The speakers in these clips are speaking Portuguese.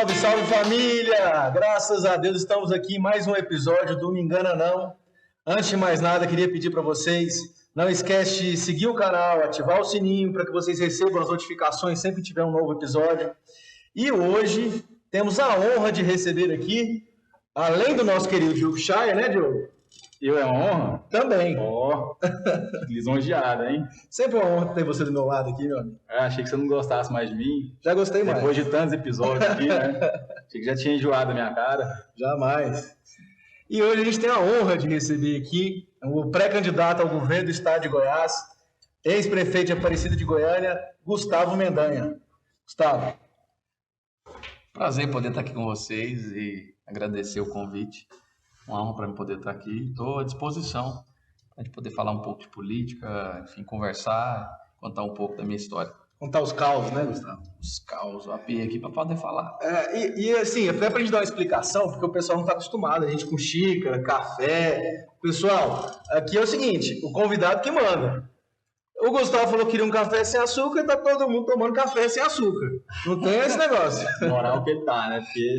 Salve, salve família! Graças a Deus estamos aqui em mais um episódio do Me Engana Não. Antes de mais nada, queria pedir para vocês, não esquece de seguir o canal, ativar o sininho para que vocês recebam as notificações sempre que tiver um novo episódio. E hoje temos a honra de receber aqui, além do nosso querido Diogo Chay, né, Diogo? Eu é uma honra? Também. Ó, lisonjeado, hein? Sempre uma honra ter você do meu lado aqui, meu amigo. Achei que você não gostasse mais de mim. Já gostei mais. Depois de tantos episódios aqui, né? Achei que já tinha enjoado a minha cara. Jamais. E hoje a gente tem a honra de receber aqui o pré-candidato ao governo do estado de Goiás, ex-prefeito de Aparecida de Goiânia, Gustavo Mendanha. Gustavo. Prazer poder estar aqui com vocês e agradecer o convite. Uma honra para mim poder estar aqui. Estou à disposição para a gente poder falar um pouco de política, enfim, conversar, contar um pouco da minha história. Contar os causos, né, Gustavo? Os causos, a pia aqui para poder falar. Assim, até para a gente dar uma explicação, porque o pessoal não está acostumado, a gente com xícara, café. Pessoal, aqui é o seguinte, o convidado que manda. O Gustavo falou que queria um café sem açúcar e tá todo mundo tomando café sem açúcar. Não tem esse negócio. Moral que ele tá, né? Porque...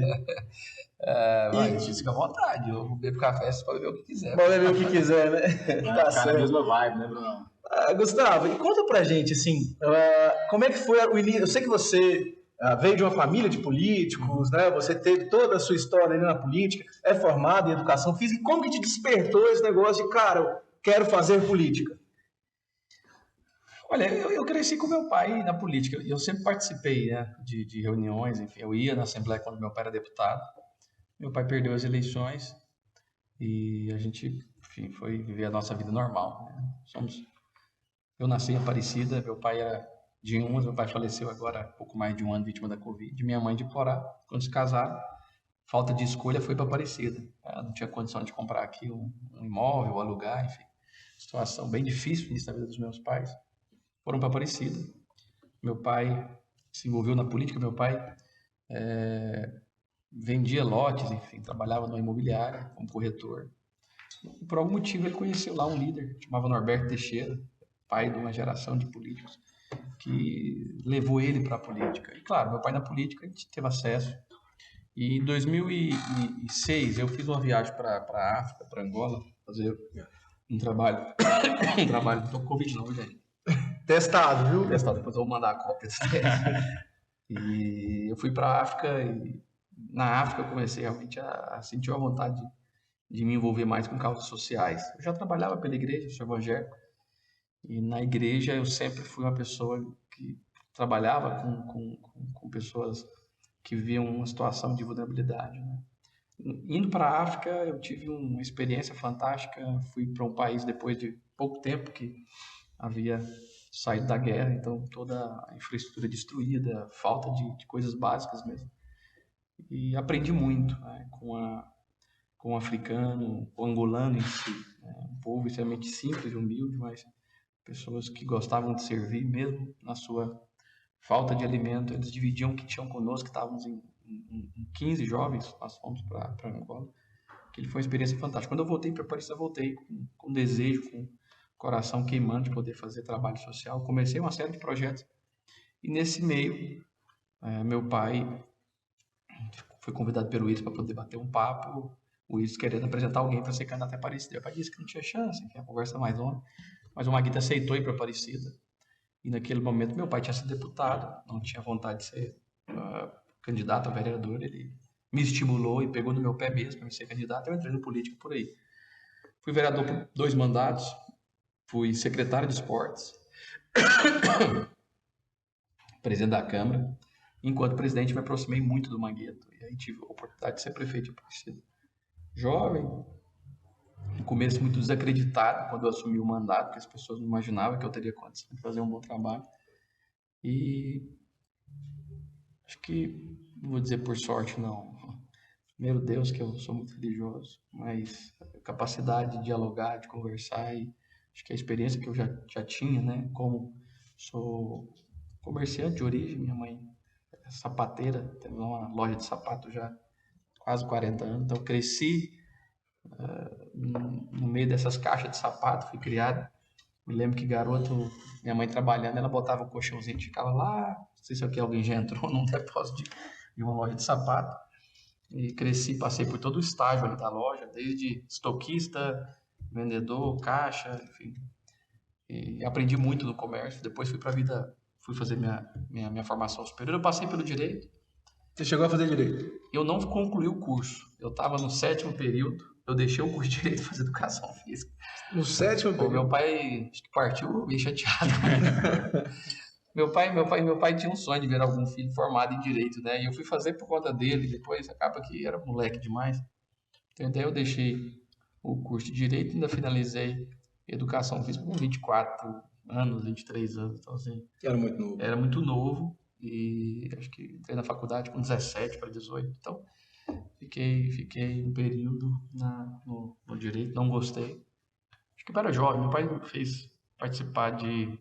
Mas fica à vontade, eu bebo café, você pode beber o que quiser. Pode beber o que quiser, né? Tá certo. A mesma vibe, né, Bruno? Gustavo, e conta pra gente, assim, como é que foi o início? Eu sei que você veio de uma família de políticos, né? Você teve toda a sua história ali na política, é formado em educação física. Como que te despertou esse negócio de, cara, eu quero fazer política? Olha, eu cresci com meu pai na política, eu sempre participei, né, de reuniões, enfim, eu ia na Assembleia quando meu pai era deputado. Meu pai perdeu as eleições e a gente, enfim, foi viver a nossa vida normal, né? Eu nasci em Aparecida, meu pai era de Inhumas, meu pai faleceu agora há pouco mais de um ano vítima da Covid, minha mãe de Porá. Quando se casaram, falta de escolha, foi para Aparecida. Ela não tinha condição de comprar aqui um imóvel, alugar, enfim, situação bem difícil nisso na vida dos meus pais. Foram para Aparecida. Meu pai se envolveu na política, meu pai vendia lotes, enfim, trabalhava numa imobiliária como corretor. E por algum motivo ele conheceu lá um líder, chamava Norberto Teixeira, pai de uma geração de políticos, que levou ele para a política. E claro, meu pai na política, a gente teve acesso. E em 2006 eu fiz uma viagem para a África, para Angola, fazer um trabalho. Não estou com Covid não, gente. Testado, viu? Testado, depois eu vou mandar a cópia desse teste. E eu fui para a África e na África eu comecei realmente a sentir a vontade de me envolver mais com causas sociais. Eu já trabalhava pela igreja, sou evangélico, e na igreja eu sempre fui uma pessoa que trabalhava com pessoas que viviam uma situação de vulnerabilidade, né? Indo para a África eu tive uma experiência fantástica, fui para um país depois de pouco tempo que havia saído da guerra, então toda a infraestrutura destruída, falta de coisas básicas mesmo. E aprendi muito, né, com o africano, o angolano em si, né, um povo extremamente simples e humilde, mas pessoas que gostavam de servir mesmo na sua falta de alimento. Eles dividiam o que tinham conosco, que estávamos em 15 jovens, nós fomos para Angola, que foi uma experiência fantástica. Quando eu voltei para Paris, eu voltei com desejo, com coração queimando de poder fazer trabalho social. Comecei uma série de projetos e nesse meio meu pai foi convidado pelo Wilson para poder bater um papo, o Wilson querendo apresentar alguém para ser candidato a Aparecida. Meu pai disse que não tinha chance, que a conversa mais longa, mas o Maguita aceitou ir para Aparecida. E naquele momento meu pai tinha sido deputado, não tinha vontade de ser candidato a vereador, ele me estimulou e pegou no meu pé mesmo para me ser candidato. Eu entrei no político por aí. Fui vereador por 2 mandatos, fui secretário de esportes, presidente da Câmara. Enquanto presidente, me aproximei muito do Mangueto. E aí tive a oportunidade de ser prefeito de Aparecida. Jovem, no começo muito desacreditado quando eu assumi o mandato, porque as pessoas não imaginavam que eu teria condição de fazer um bom trabalho. E acho que, não vou dizer por sorte, não. Primeiro Deus, que eu sou muito religioso, mas a capacidade de dialogar, de conversar, e acho que a experiência que eu já tinha, né? Como sou comerciante de origem, minha mãe é sapateira, temos uma loja de sapato já há quase 40 anos, então cresci no meio dessas caixas de sapato, fui criado. Me lembro que garoto, minha mãe trabalhando, ela botava o colchãozinho e ficava lá, não sei se aqui alguém já entrou num depósito de uma loja de sapato. E cresci, passei por todo o estágio ali da loja, desde estoquista, vendedor, caixa, enfim. E aprendi muito no comércio. Depois fui para a vida, fui fazer minha formação superior. Eu passei pelo direito. Você chegou a fazer direito? Eu não concluí o curso. Eu estava no 7º período. Eu deixei o curso de direito e fazer educação física. No 7º Pô, meu período? pai acho que partiu meio chateado. Meu pai tinha um sonho de ver algum filho formado em direito, né? E eu fui fazer por conta dele. Depois acaba que era moleque demais. Então, daí eu deixei o curso de direito e ainda finalizei educação física com 24 anos, 23 anos. Então, assim, Era muito novo. era muito novo e acho que entrei na faculdade com 17 para 18. Então, fiquei um período no direito, não gostei. Acho que eu era jovem. Meu pai me fez participar de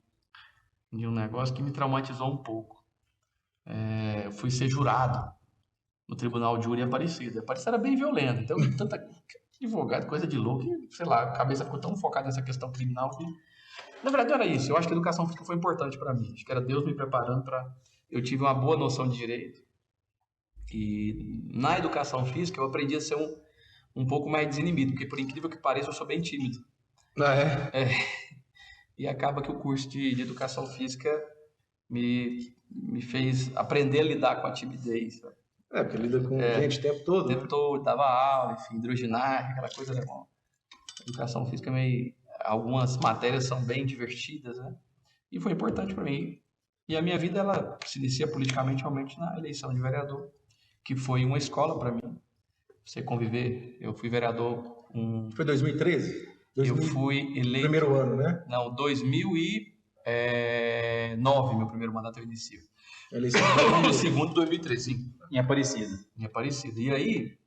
um negócio que me traumatizou um pouco. Eu fui ser jurado no Tribunal de Júri Aparecida. Aparecida era bem violento, então tanta advogado, coisa de louco, e, sei lá, a cabeça ficou tão focada nessa questão criminal que, na verdade, não era isso. Eu acho que a educação física foi importante para mim. Acho que era Deus me preparando para. Eu tive uma boa noção de direito e na educação física eu aprendi a ser um pouco mais desinibido, porque por incrível que pareça eu sou bem tímido. Ah, é? E acaba que o curso de educação física me fez aprender a lidar com a timidez, sabe? É, porque lida com gente o tempo todo, né? Tentou, dava aula, enfim, hidroginástica, aquela coisa legal. Educação física, algumas matérias são bem divertidas, né? E foi importante para mim. E a minha vida, ela se inicia politicamente realmente na eleição de vereador, que foi uma escola para mim. Você conviver, eu fui vereador, Foi 2013? eu fui eleito... Primeiro ano, né? Não, 2009, meu primeiro mandato eu inicio. Eleição No segundo, 2013, sim. Em Aparecida. Em Aparecida. E aí,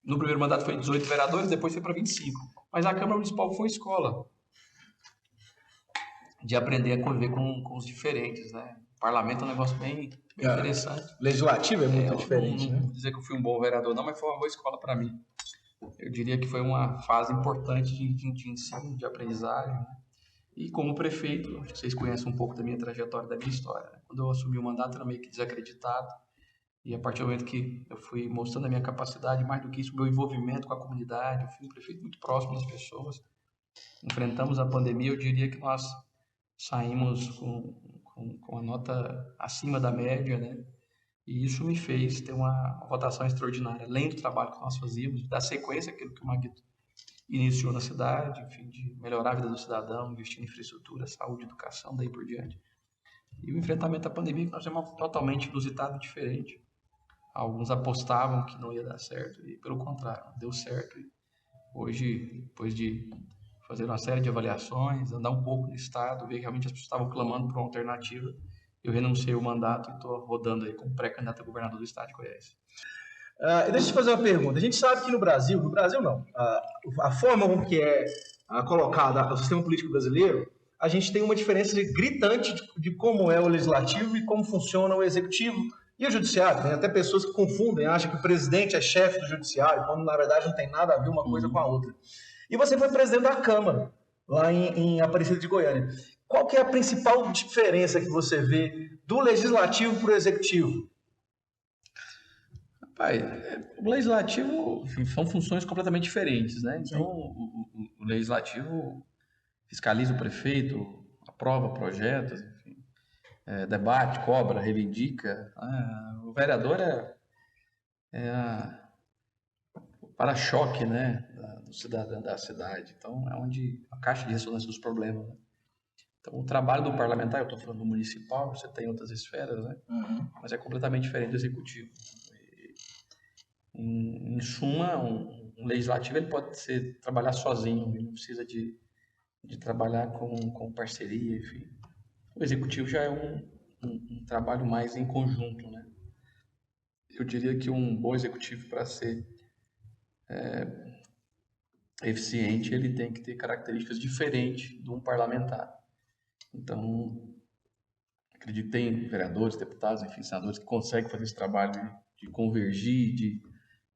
no primeiro mandato foi 18 vereadores, depois foi para 25. Mas a Câmara Municipal foi escola de aprender a conviver com os diferentes, né? O parlamento é um negócio bem interessante. Legislativo é muito Eu diferente, não né? vou dizer que eu fui um bom vereador, não, mas foi uma boa escola para mim. Eu diria que foi uma fase importante de ensino, de aprendizagem, né? E como prefeito, acho que vocês conhecem um pouco da minha trajetória, da minha história, né? Quando eu assumi o mandato, era meio que desacreditado. E a partir do momento que eu fui mostrando a minha capacidade, mais do que isso, o meu envolvimento com a comunidade, eu fui um prefeito muito próximo das pessoas. Enfrentamos a pandemia, eu diria que nós saímos com a nota acima da média, né? E isso me fez ter uma votação extraordinária, além do trabalho que nós fazíamos, da sequência aquilo que o Maguito iniciou na cidade, enfim, de melhorar a vida do cidadão, investir em infraestrutura, saúde, educação, daí por diante. E o enfrentamento à pandemia, que nós temos totalmente inusitado e diferente. Alguns apostavam que não ia dar certo e, pelo contrário, deu certo. E hoje, depois de fazer uma série de avaliações, andar um pouco no estado, ver que realmente as pessoas estavam clamando por uma alternativa, eu renunciei ao mandato e estou rodando aí como pré-candidato a governador do estado de Goiás. Deixa eu te fazer uma pergunta. A gente sabe que no Brasil não, a forma como que é colocada o sistema político brasileiro, a gente tem uma diferença gritante de como é o legislativo e como funciona o executivo e o judiciário. Tem até pessoas que confundem, acham que o presidente é chefe do judiciário, quando na verdade não tem nada a ver uma coisa com a outra. E você foi presidente da Câmara, lá em Aparecida de Goiânia. Qual que é a principal diferença que você vê do legislativo para o executivo? Pai, o legislativo, enfim, são funções completamente diferentes, né? Então, o legislativo fiscaliza o prefeito, aprova projetos, enfim, debate, cobra, reivindica. O vereador é o para-choque, né, do cidadão da cidade. Então, é onde a caixa de ressonância dos problemas, né? Então, o trabalho do parlamentar, eu estou falando do municipal, você tem outras esferas, né? Mas é completamente diferente do executivo. Em suma, um legislativo ele pode trabalhar sozinho, ele não precisa de trabalhar com parceria, enfim. O executivo já é um trabalho mais em conjunto, né? Eu diria que um bom executivo, para ser eficiente, ele tem que ter características diferentes de um parlamentar. Então, acredito que tem vereadores, deputados, enfim, senadores que conseguem fazer esse trabalho de convergir,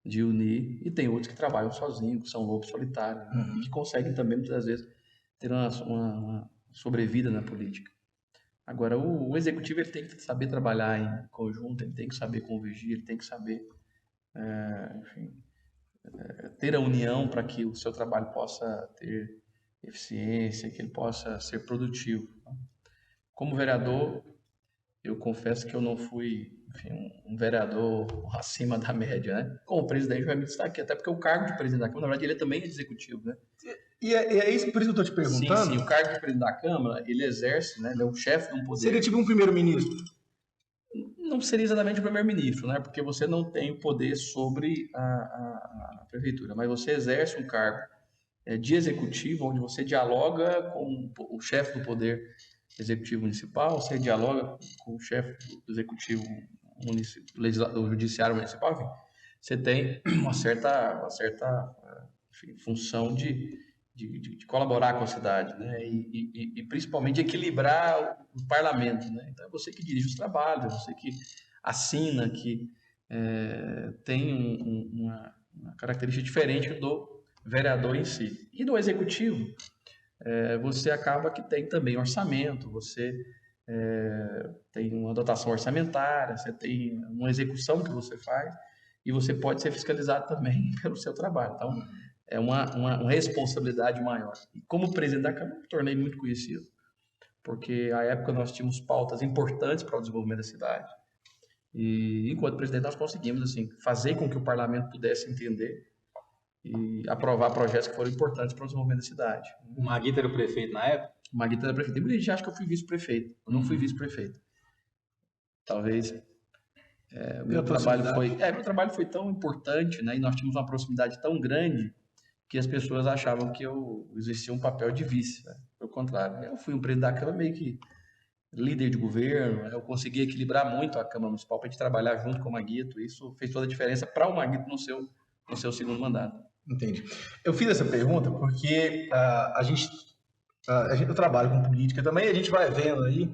de unir, e tem outros que trabalham sozinhos, que são lobos solitários, e que conseguem também, muitas vezes, ter uma sobrevida na política. Agora, o executivo ele tem que saber trabalhar em conjunto, ele tem que saber convergir, ele tem que saber, enfim, ter a união para que o seu trabalho possa ter eficiência, que ele possa ser produtivo. Como vereador, eu confesso que eu não fui, enfim, um vereador acima da média, né? Como presidente, vai me destacar, até porque o cargo de presidente da Câmara, na verdade, ele também é de executivo, né? E é isso, por isso que eu estou te perguntando. Sim, o cargo de presidente da Câmara, ele exerce, né? Ele é o chefe de um poder. Seria tipo um primeiro-ministro? Não seria exatamente o primeiro-ministro, né? Porque você não tem o poder sobre a prefeitura, mas você exerce um cargo de executivo, onde você dialoga com o chefe do poder executivo municipal, você dialoga com o chefe do executivo do judiciário municipal, enfim, você tem uma certa enfim, função de colaborar com a cidade, né? E principalmente equilibrar o parlamento, né? Então é você que dirige os trabalhos, é você que assina, que tem uma característica diferente do vereador em si. E do executivo, você acaba que tem também orçamento, você tem uma dotação orçamentária, você tem uma execução que você faz e você pode ser fiscalizado também pelo seu trabalho. Então, é uma responsabilidade maior. E como presidente da Câmara, eu me tornei muito conhecido, porque à época nós tínhamos pautas importantes para o desenvolvimento da cidade. E enquanto presidente nós conseguimos assim fazer com que o parlamento pudesse entender e aprovar projetos que foram importantes para o desenvolvimento da cidade. O Maguito era o prefeito na época? O Maguito era prefeito. Em Buriti, acho que eu fui vice-prefeito. Eu não fui vice-prefeito. Talvez meu trabalho foi tão importante, né? E nós tínhamos uma proximidade tão grande que as pessoas achavam que eu existia um papel de vice, né? Pelo contrário, eu fui um presidente da Câmara meio que líder de governo, né? Eu consegui equilibrar muito a Câmara Municipal para a gente trabalhar junto com o Maguito. Isso fez toda a diferença para o Maguito no seu segundo mandato. Entendi. Eu fiz essa pergunta porque eu trabalho com política também, e a gente vai vendo aí,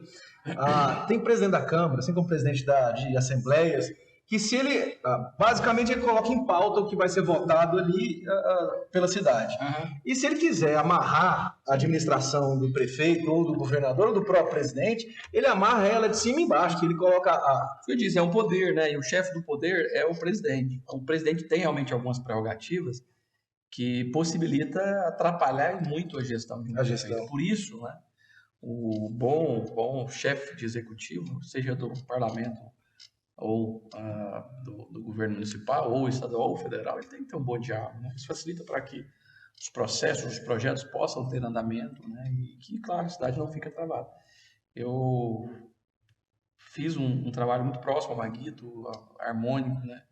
tem presidente da Câmara, assim como presidente de assembleias, que se ele, basicamente, ele coloca em pauta o que vai ser votado ali pela cidade. Uhum. E se ele quiser amarrar a administração do prefeito, ou do governador, ou do próprio presidente, ele amarra ela de cima e embaixo, que ele coloca Eu disse, é um poder, né? E o chefe do poder é o presidente. Então, o presidente tem realmente algumas prerrogativas que possibilita atrapalhar muito a gestão de um prefeito. Por isso, né, o bom chefe de executivo, seja do parlamento ou do governo municipal, ou estadual ou federal, ele tem que ter um bom diálogo, né? Isso facilita para que os processos, os projetos possam ter andamento, né? E que, claro, a cidade não fica travada. Eu fiz um trabalho muito próximo ao Maguito, harmônico, né?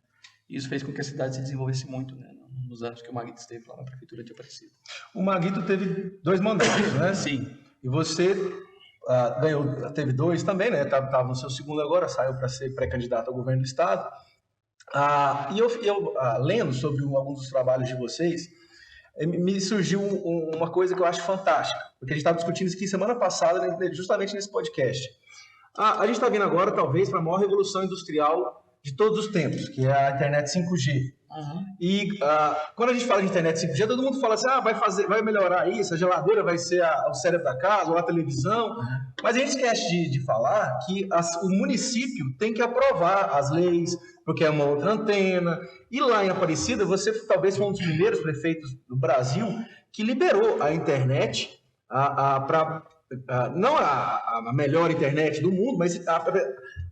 Isso fez com que a cidade se desenvolvesse muito, né, nos anos que o Maguito esteve lá na prefeitura de Aparecida. O Maguito teve 2 mandatos, né? Sim. E você teve 2 também, né? Estava no seu segundo agora, saiu para ser pré-candidato ao governo do estado. E eu lendo sobre alguns dos trabalhos de vocês, me surgiu uma coisa que eu acho fantástica, porque a gente estava discutindo isso aqui semana passada, justamente nesse podcast. A gente está vindo agora, talvez, para a maior revolução industrial de todos os tempos, que é a internet 5G. Uhum. E quando a gente fala de internet 5G, todo mundo fala assim, vai melhorar isso, a geladeira vai ser o cérebro da casa, ou a televisão. Uhum. Mas a gente esquece de falar que o município tem que aprovar as leis, porque é uma outra antena. E lá em Aparecida, você talvez foi um dos primeiros prefeitos do Brasil que liberou a internet para... não a melhor internet do mundo, mas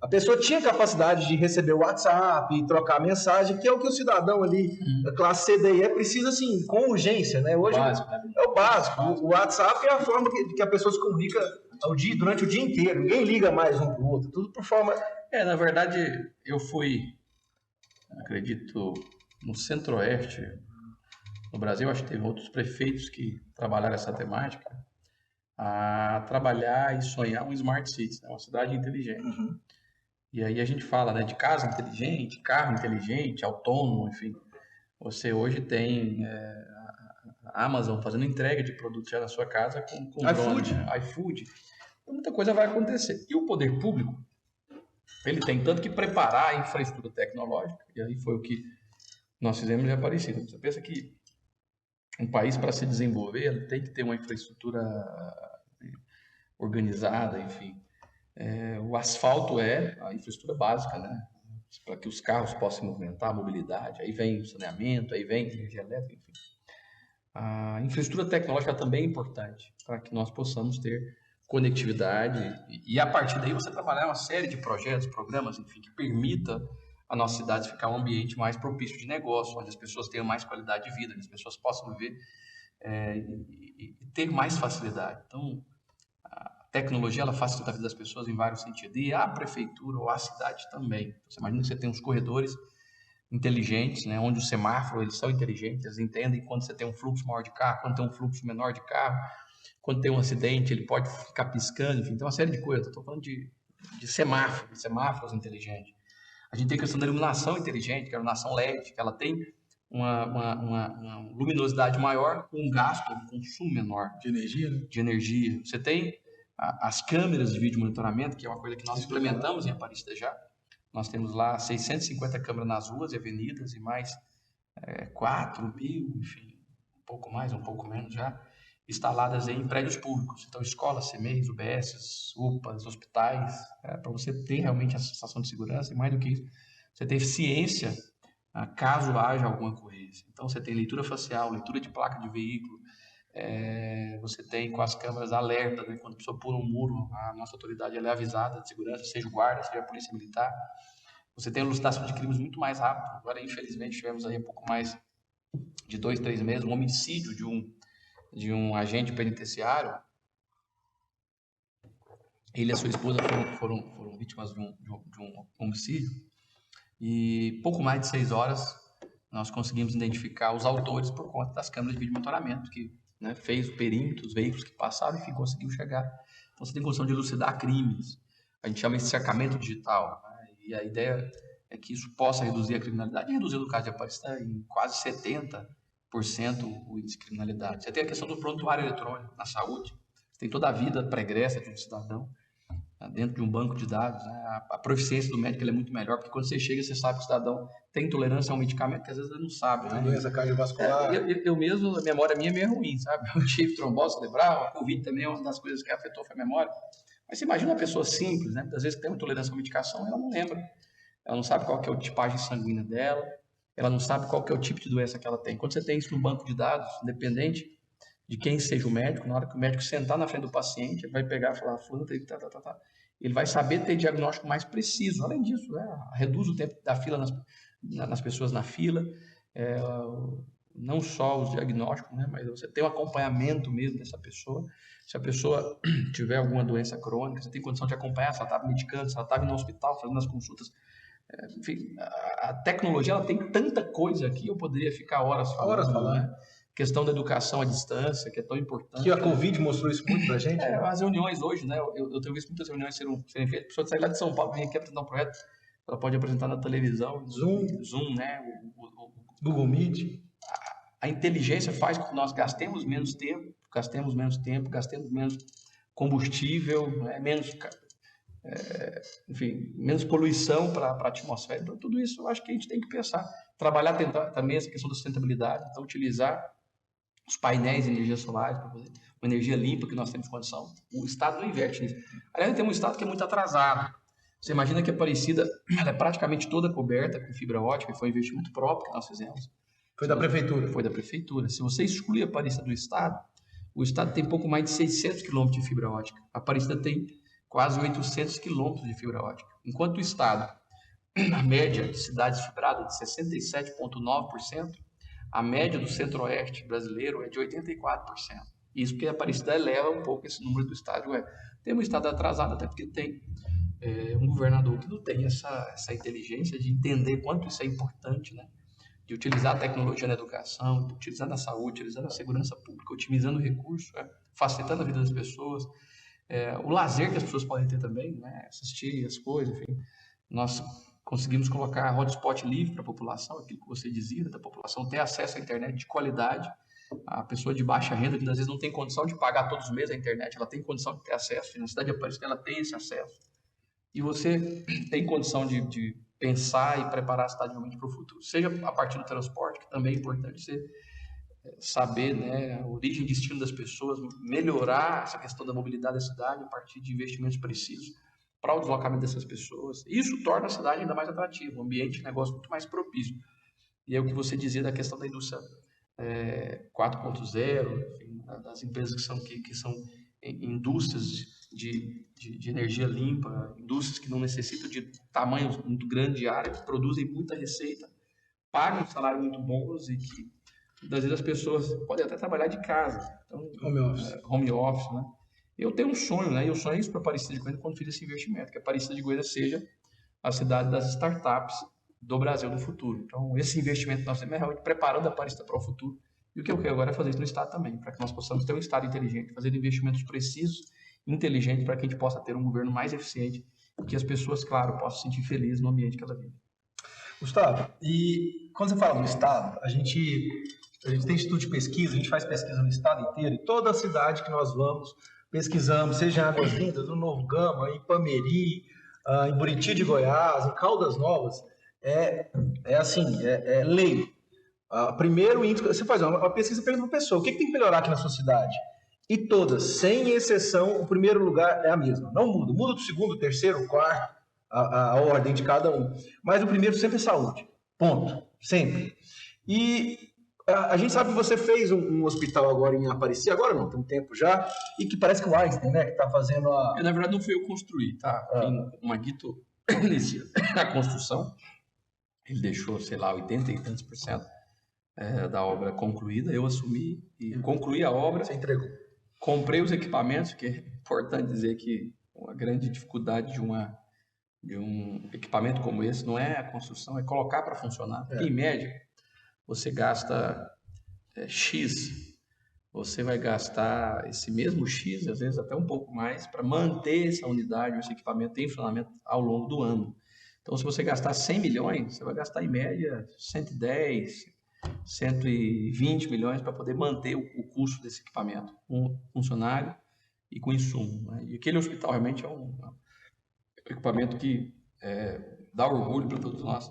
a pessoa tinha capacidade de receber o WhatsApp e trocar mensagem, que é o que o cidadão ali, da classe C, D e E, precisa, assim, com urgência, né? Hoje é o básico. O WhatsApp é a forma que a pessoa se comunica durante o dia inteiro. Ninguém liga mais um para o outro, tudo por forma... Na verdade, eu fui, acredito, no Centro-Oeste, no Brasil, acho que teve outros prefeitos que trabalharam essa temática, a trabalhar e sonhar um Smart City, né? Uma cidade inteligente. Uhum. E aí a gente fala, né, de casa inteligente, carro inteligente, autônomo, enfim. Você hoje tem a Amazon fazendo entrega de produtos já na sua casa com iFood. Drone, né? iFood. Muita coisa vai acontecer. E o poder público, ele tem tanto que preparar a infraestrutura tecnológica, e aí foi o que nós fizemos em Aparecida. Você pensa que um país, para se desenvolver, ele tem que ter uma infraestrutura organizada, enfim. O asfalto é a infraestrutura básica, né? Para que os carros possam movimentar, a mobilidade. Aí vem o saneamento, aí vem energia elétrica, enfim. A infraestrutura tecnológica também é importante para que nós possamos ter conectividade e a partir daí você trabalhar uma série de projetos, programas, enfim, que permita a nossa cidade ficar um ambiente mais propício de negócio, onde as pessoas tenham mais qualidade de vida, onde as pessoas possam viver e ter mais facilidade. Então, a tecnologia ela facilita a vida das pessoas em vários sentidos e a prefeitura ou a cidade também. Você imagina que você tem uns corredores inteligentes, né, onde os semáforos eles são inteligentes, eles entendem quando você tem um fluxo maior de carro, quando tem um fluxo menor de carro, quando tem um acidente ele pode ficar piscando, enfim, tem uma série de coisas. Estou falando de semáforos inteligentes. A gente tem a questão da iluminação inteligente, que é a iluminação LED, que ela tem uma luminosidade maior com um gasto, um consumo menor De energia, né? de energia. Você tem as câmeras de vídeo monitoramento, que é uma coisa que nós implementamos em Aparecida já. Nós temos lá 650 câmeras nas ruas e avenidas e mais 4 mil, enfim, um pouco mais, um pouco menos já, instaladas em prédios públicos. Então, escolas, CMEs, UBSs, UPAs, hospitais, para você ter realmente a sensação de segurança e mais do que isso, você ter eficiência caso haja alguma ocorrência. Então, você tem leitura facial, leitura de placa de veículo, você tem com as câmeras alerta, né? Quando a pessoa pula um muro, a nossa autoridade ela é avisada de segurança, seja o guarda, seja a polícia militar. Você tem a elucidação de crimes muito mais rápido. Agora, infelizmente, tivemos aí há pouco mais de 2, 3 meses um homicídio de um agente penitenciário. Ele e a sua esposa foram vítimas de um homicídio. E pouco mais de 6 horas nós conseguimos identificar os autores por conta das câmeras de vídeo monitoramento, que fez o perímetro, os veículos que passaram, enfim, conseguiu chegar. Então você tem condição de elucidar crimes. A gente chama isso de cercamento digital. E a ideia é que isso possa reduzir a criminalidade. E reduzir, no caso de Aparecida, em quase 70% o índice de criminalidade. Você tem a questão do prontuário eletrônico na saúde. Você tem toda a vida pregressa de um cidadão dentro de um banco de dados. A proficiência do médico é muito melhor, porque quando você chega, você sabe que o cidadão tem intolerância a um medicamento que às vezes ele não sabe. Tem doença cardiovascular. Eu mesmo, a memória minha é meio ruim, sabe? Eu tive trombose cerebral, a Covid também é uma das coisas que afetou a memória. Mas você imagina uma pessoa simples, né? Às vezes que tem uma intolerância a uma medicação, ela não lembra. Ela não sabe qual que é a tipagem sanguínea dela, ela não sabe qual que é o tipo de doença que ela tem. Quando você tem isso no banco de dados, independente de quem seja o médico, na hora que o médico sentar na frente do paciente, ele vai pegar e falar, fulano tem ele vai saber ter diagnóstico mais preciso. Além disso, reduz o tempo da fila nas pessoas na fila, não só os diagnósticos, mas você tem um acompanhamento mesmo dessa pessoa. Se a pessoa tiver alguma doença crônica, você tem condição de acompanhar se ela estava medicando, se ela estava no hospital, fazendo as consultas. Enfim, a tecnologia ela tem tanta coisa que eu poderia ficar horas falando. Né? Questão da educação à distância, que é tão importante. Que a Covid mostrou isso muito pra gente. As reuniões hoje, né? Eu tenho visto muitas reuniões serem feitas. A pessoa sai lá de São Paulo, vem aqui apresentar um projeto, ela pode apresentar na televisão, Zoom, né? Google Meet. A inteligência faz com que nós gastemos menos tempo, gastemos menos combustível, menos poluição para a atmosfera. Então, tudo isso eu acho que a gente tem que pensar. Trabalhar também essa questão da sustentabilidade, então utilizar os painéis de energia solar, para fazer uma energia limpa que nós temos condição. O Estado não investe nisso. Aliás, temos um Estado que é muito atrasado. Você imagina que a Aparecida ela é praticamente toda coberta com fibra ótica, foi um investimento próprio que nós fizemos. Foi da Prefeitura? Foi da Prefeitura. Se você excluir a Aparecida do Estado, o Estado tem pouco mais de 600 quilômetros de fibra ótica. A Aparecida tem quase 800 quilômetros de fibra ótica. Enquanto o Estado, a média de cidades fibradas de 67,9%, a média do centro-oeste brasileiro é de 84%. Isso porque a Aparecida eleva um pouco esse número do Estado. Tem um Estado atrasado, até porque tem um governador que não tem essa inteligência de entender quanto isso é importante, né? De utilizar a tecnologia na educação, de utilizar na saúde, utilizar na segurança pública, otimizando o recurso, facilitando a vida das pessoas. O lazer que as pessoas podem ter também, né? Assistir as coisas, enfim. Nós conseguimos colocar hotspot livre para a população, aquilo que você dizia, da população ter acesso à internet de qualidade. A pessoa de baixa renda, que às vezes não tem condição de pagar todos os meses a internet, ela tem condição de ter acesso. Na cidade de Aparecida, ela tem esse acesso. E você tem condição de pensar e preparar a cidade realmente para o futuro. Seja a partir do transporte, que também é importante você saber, né, a origem e destino das pessoas, melhorar essa questão da mobilidade da cidade a partir de investimentos precisos. para o deslocamento dessas pessoas. Isso torna a cidade ainda mais atrativa, um ambiente de negócio muito mais propício. E é o que você dizia da questão da indústria 4.0, enfim, das empresas que são indústrias de energia limpa, indústrias que não necessitam de tamanhos muito grandes de área, que produzem muita receita, pagam salários muito bons e que, muitas vezes, as pessoas podem até trabalhar de casa. Então, home office, né? Eu tenho um sonho, né? E eu sonhei isso para Aparecida de Goiânia quando fiz esse investimento, que a Aparecida de Goiânia seja a cidade das startups do Brasil do futuro. Então, esse investimento nós temos é realmente preparando a Aparecida para o futuro. E o que eu quero agora é fazer isso no Estado também, para que nós possamos ter um Estado inteligente, fazer investimentos precisos, inteligentes, para que a gente possa ter um governo mais eficiente e que as pessoas, claro, possam se sentir felizes no ambiente que elas vivem. Gustavo, e quando você fala do Estado, a gente tem instituto de pesquisa, a gente faz pesquisa no Estado inteiro, e toda a cidade que nós vamos, pesquisamos, seja em Águas Lindas, no Novo Gama, em Pameri, em Buriti de Goiás, em Caldas Novas, é lei. Primeiro índice, você faz uma pesquisa pergunta para a pessoa, o que tem que melhorar aqui na sua cidade? E todas, sem exceção, o primeiro lugar é a mesma. Não muda. Muda do segundo, terceiro, quarto, a ordem de cada um. Mas o primeiro sempre é saúde. Ponto. Sempre. E a gente sabe que você fez um hospital agora em Aparecida, agora não, tem um tempo já, e que parece que o Einstein, né, que está fazendo a... Na verdade, não fui eu construir, tá? O Maguito inicia a construção, ele deixou, sei lá, 80 e tantos % da obra concluída, eu assumi e concluí a obra. Você entregou. Comprei os equipamentos, que é importante dizer que uma grande dificuldade de um equipamento como esse não é a construção, é colocar para funcionar. Em média, você gasta X, você vai gastar esse mesmo X, às vezes até um pouco mais, para manter essa unidade, esse equipamento em funcionamento ao longo do ano. Então, se você gastar 100 milhões, você vai gastar em média 110, 120 milhões para poder manter o custo desse equipamento, com funcionário e com insumo, né? E aquele hospital realmente é um equipamento que dá orgulho para todos nós,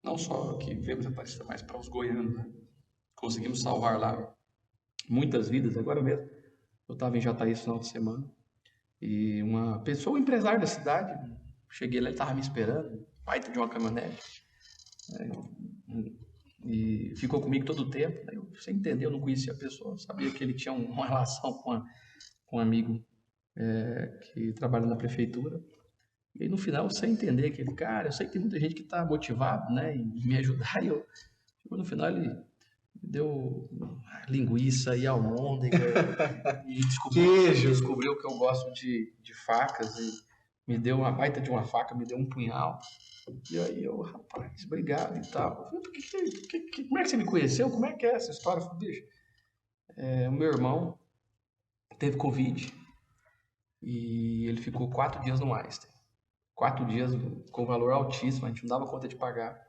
não só que vemos Aparecida, mas para os goianos, né? Conseguimos salvar lá muitas vidas. Agora mesmo, eu estava em Jataí esse final de semana e uma pessoa, um empresário da cidade, cheguei lá, ele estava me esperando, baita de uma caminhonete, e ficou comigo todo o tempo. Você entendeu, eu não conhecia a pessoa, sabia que ele tinha uma relação com um amigo que trabalha na prefeitura. E no final, você entender aquele cara, eu sei que tem muita gente que está motivado, né, em me ajudar, e no final ele me deu linguiça e almôndega e descobriu que eu gosto de facas e me deu uma baita de uma faca, me deu um punhal. E aí eu, rapaz, obrigado e tal. Eu falei, como é que você me conheceu? Como é que é essa história? Eu falei, bicho, o meu irmão teve Covid e ele ficou 4 dias no Einstein. 4 dias com valor altíssimo, a gente não dava conta de pagar.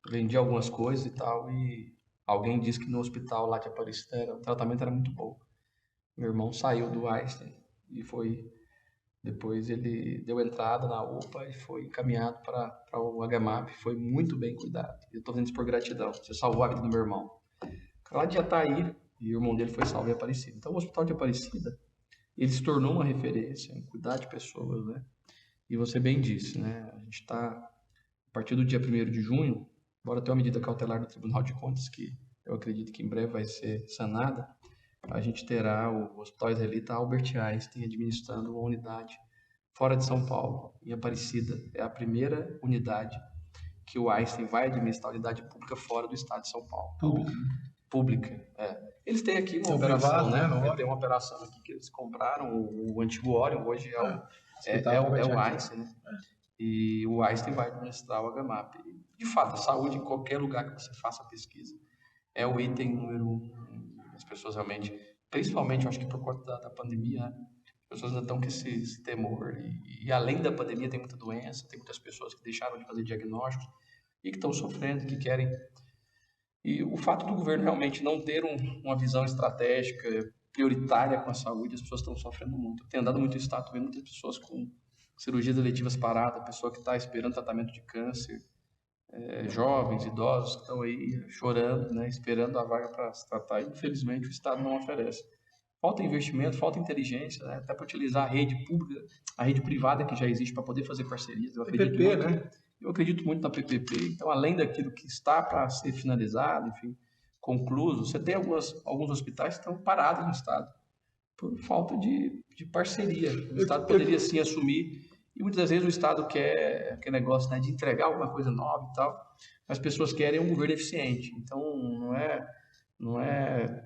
Vendi algumas coisas e tal, e alguém disse que no hospital lá de Aparecida o tratamento era muito bom. Meu irmão saiu do Einstein e foi... Depois ele deu entrada na UPA e foi encaminhado para o HMAP, foi muito bem cuidado. Eu estou fazendo isso por gratidão, você salvou a vida do meu irmão. Lá de Jataí, e o irmão dele foi salvo em Aparecida. Então o Hospital de Aparecida, ele se tornou uma referência em cuidar de pessoas, né? E você bem disse, né? A gente está, a partir do dia 1º de junho, embora tenha uma medida cautelar do Tribunal de Contas, que eu acredito que em breve vai ser sanada, a gente terá o Hospital Israelita Albert Einstein administrando uma unidade fora de São Paulo, em Aparecida. É a primeira unidade que o Einstein vai administrar, unidade pública fora do estado de São Paulo. Pública, Eles têm aqui uma operação, né? Tem uma operação aqui que eles compraram, o antigo Orion, hoje é o Einstein, né? E o Einstein vai administrar o HMAP. De fato, a saúde, em qualquer lugar que você faça pesquisa, é o item número 1. As pessoas realmente, principalmente, eu acho que por conta da pandemia, né? As pessoas ainda estão com esse temor. E além da pandemia, tem muita doença, tem muitas pessoas que deixaram de fazer diagnósticos e que estão sofrendo, que querem. E o fato do governo realmente não ter uma visão estratégica, prioritária com a saúde, as pessoas estão sofrendo muito. Eu tenho andado muito em estado, vendo muitas pessoas com cirurgias eletivas paradas, pessoa que está esperando tratamento de câncer, jovens, idosos que estão aí chorando, né, esperando a vaga para se tratar. E, infelizmente, o Estado não oferece. falta investimento, falta inteligência, né? Até para utilizar a rede pública, a rede privada que já existe para poder fazer parcerias. PPP, né? Eu acredito muito na PPP. Então, além daquilo que está para ser finalizado, enfim, concluso, você tem alguns hospitais que estão parados no Estado por falta de parceria. O Estado poderia sim assumir, e muitas vezes o Estado quer negócio, né, de entregar alguma coisa nova e tal, mas as pessoas querem um governo eficiente. Então, não é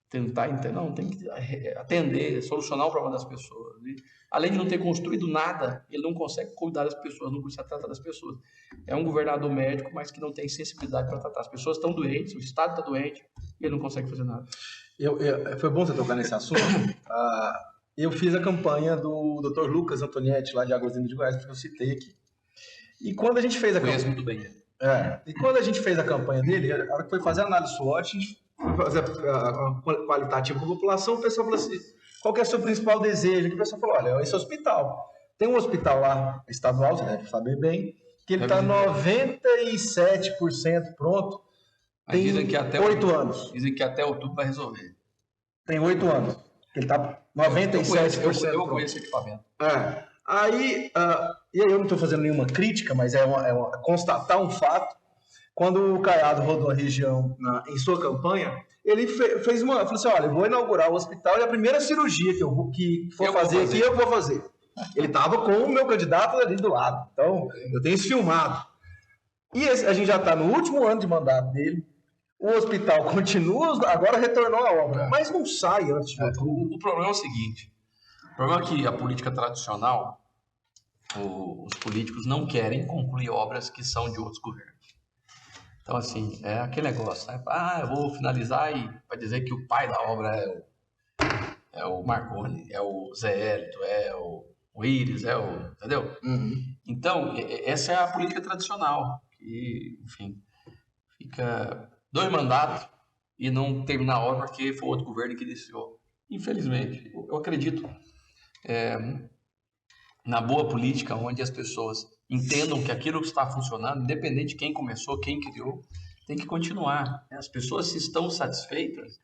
tentar, não, tem que atender, solucionar o problema das pessoas. E, além de não ter construído nada, ele não consegue cuidar das pessoas, não consegue tratar das pessoas. É um governador médico, mas que não tem sensibilidade para tratar. As pessoas estão doentes, o Estado está doente, e ele não consegue fazer nada. Foi bom você tocar nesse assunto. Eu fiz a campanha do Dr. Lucas Antonietti, lá de Águas Lindas de Goiás, que eu citei aqui. E quando a gente fez a Conheço campanha... muito bem. E quando a gente fez a campanha dele, a hora que foi fazer a análise SWOT, a gente foi fazer a qualitativa com a população, o pessoal falou assim, qual que é o seu principal desejo? O pessoal falou, olha, esse hospital. Tem um hospital lá, estadual, você deve saber bem, que ele está 97% pronto, tem dizem que até 8 anos. Dizem que até outubro vai resolver. Tem 8 anos. Ele está 97%. Eu conheço o equipamento. E aí eu não estou fazendo nenhuma crítica, mas é constatar um fato. Quando o Caiado rodou a região em sua campanha, ele falou assim, olha, eu vou inaugurar o hospital e a primeira cirurgia que for fazer aqui, eu vou fazer. Ele estava com o meu candidato ali do lado. Então, eu tenho isso filmado. E a gente já está no último ano de mandato dele. O hospital continua, agora retornou a obra, mas não sai antes de outubro. O problema é o seguinte, o problema é que a política tradicional, os políticos não querem concluir obras que são de outros governos. Então, assim, é aquele negócio, né? Eu vou finalizar e vai dizer que o pai da obra é o Marconi, é o Zé Hélito, é o Íris, entendeu? Uhum. Então, essa é a política tradicional, que, enfim, fica 2 mandatos e não termina a obra porque foi outro governo que iniciou. Infelizmente, eu acredito na boa política, onde as pessoas entendam que aquilo que está funcionando, independente de quem começou, quem criou, tem que continuar. As pessoas, se estão satisfeitas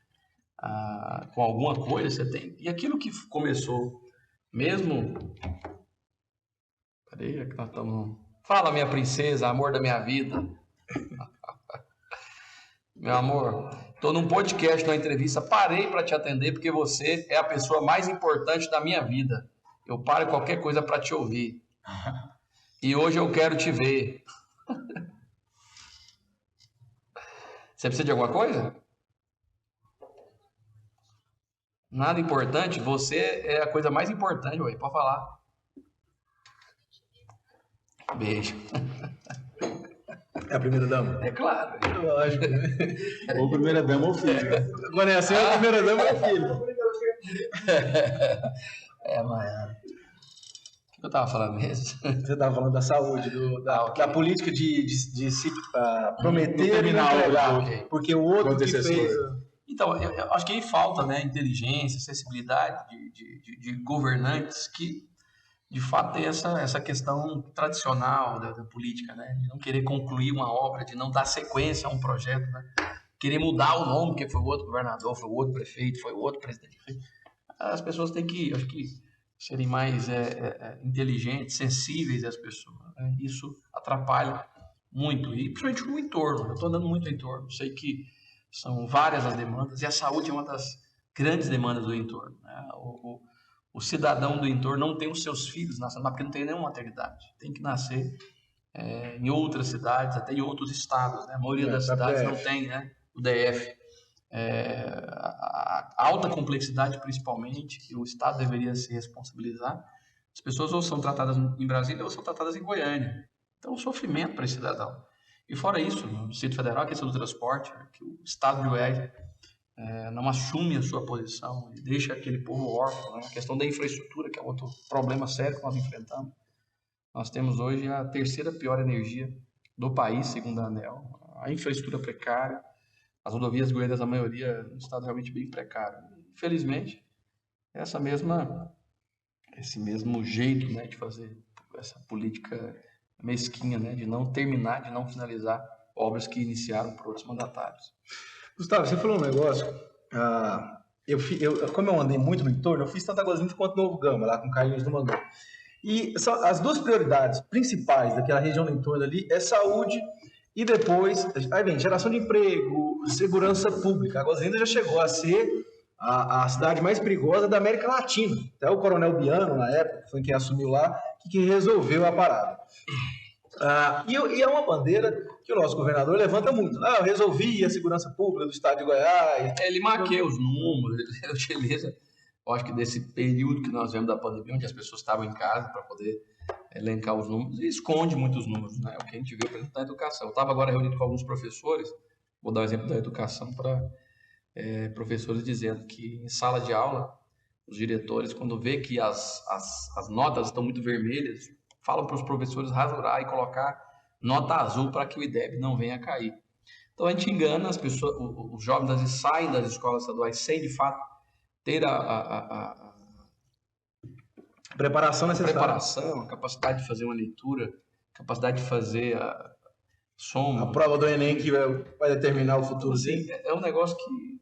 com alguma coisa, você tem. E aquilo que começou, mesmo... Peraí, que nós estamos... Fala, minha princesa, amor da minha vida. Meu amor, estou num podcast, numa entrevista, parei para te atender porque você é a pessoa mais importante da minha vida. Eu paro qualquer coisa para te ouvir. E hoje eu quero te ver. Você precisa de alguma coisa? Nada importante? Você é a coisa mais importante, ué, pode falar. Beijo. É a primeira dama? É claro. Lógico. Ou primeira dama ou filho. Agora é assim, a primeira dama é filho. Maiara. O que eu tava falando mesmo? Você estava falando da saúde, da política de se prometer e terminar entregar, okay. Porque o outro que Antecessor. fez... Então, eu acho que aí falta, né, inteligência, sensibilidade de governantes que, de fato, tem essa questão tradicional da política, né, de não querer concluir uma obra, de não dar sequência a um projeto, né, querer mudar o nome, porque foi o outro governador, foi o outro prefeito, foi o outro presidente. As pessoas têm que, acho que, serem mais inteligentes, sensíveis às pessoas, né? Isso atrapalha muito, e principalmente o entorno. Eu estou andando muito no entorno, sei que são várias as demandas, e a saúde é uma das grandes demandas do entorno, né? O cidadão do entorno não tem os seus filhos nascendo, porque não tem nenhuma maternidade, tem que nascer em outras cidades, até em outros estados, né? A maioria das cidades não tem, né? O DF. A alta complexidade, principalmente, que o Estado deveria se responsabilizar. As pessoas ou são tratadas em Brasília ou são tratadas em Goiânia. Então, sofrimento para esse cidadão. E fora isso, no Distrito Federal, a questão do transporte, que o Estado de Goiás não assume a sua posição e deixa aquele povo órfão, né? A questão da infraestrutura, que é outro problema sério que nós enfrentamos. Nós temos hoje a 3ª pior energia do país, segundo a ANEEL. A infraestrutura precária, as rodovias goianas, a maioria, no estado realmente bem precário. Infelizmente, esse mesmo jeito, né, de fazer essa política mesquinha, né, de não terminar, de não finalizar obras que iniciaram por outros mandatários. Gustavo, você falou um negócio Como eu andei muito no entorno, eu fiz tanto Águas Lindas quanto Novo Gama, lá com o Carlinhos do Mangão. E as duas prioridades principais daquela região do entorno ali é saúde e depois, aí vem geração de emprego, segurança pública. Águas Lindas já chegou a ser a cidade mais perigosa da América Latina. Até o Coronel Biano, na época, foi quem assumiu lá, que resolveu a parada. E é uma bandeira que o nosso governador levanta muito. Eu resolvi a segurança pública do estado de Goiás. Ele maqueia os números, ele utiliza. Eu acho que desse período que nós vemos da pandemia, onde as pessoas estavam em casa para poder elencar os números, e esconde muitos números, né? É o que a gente viu, por exemplo, na educação. Eu estava agora reunido com alguns professores, vou dar um exemplo da educação para professores dizendo que em sala de aula, os diretores, quando vê que as notas estão muito vermelhas, falam para os professores rasurar e colocar nota azul para que o IDEB não venha a cair. Então a gente engana as pessoas, os jovens às vezes saem das escolas estaduais sem de fato ter a preparação necessária. Preparação, a capacidade de fazer uma leitura, capacidade de fazer a soma. A prova do Enem que vai determinar o futuro. Sim, é um negócio que,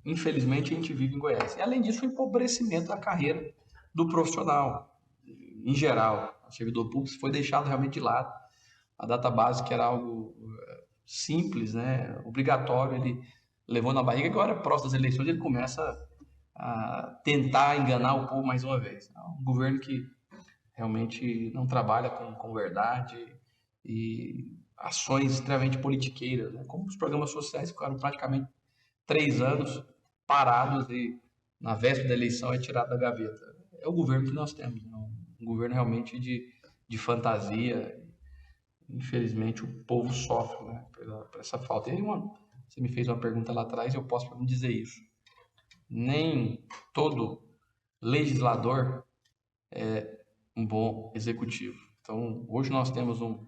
infelizmente, a gente vive em Goiás. E, além disso, o empobrecimento da carreira do profissional, em geral. O servidor público foi deixado realmente de lado. A database, que era algo simples, né, obrigatório, ele levou na barriga. Agora, próximo das eleições, ele começa a tentar enganar o povo mais uma vez. É um governo que realmente não trabalha com verdade e ações extremamente politiqueiras, né? Como os programas sociais ficaram praticamente 3 anos parados e na véspera da eleição é tirado da gaveta. É o governo que nós temos, né? Um governo realmente de fantasia. Infelizmente o povo sofre, né, por essa falta. E você me fez uma pergunta lá atrás e eu posso não dizer isso. Nem todo legislador é um bom executivo. Então, hoje nós temos um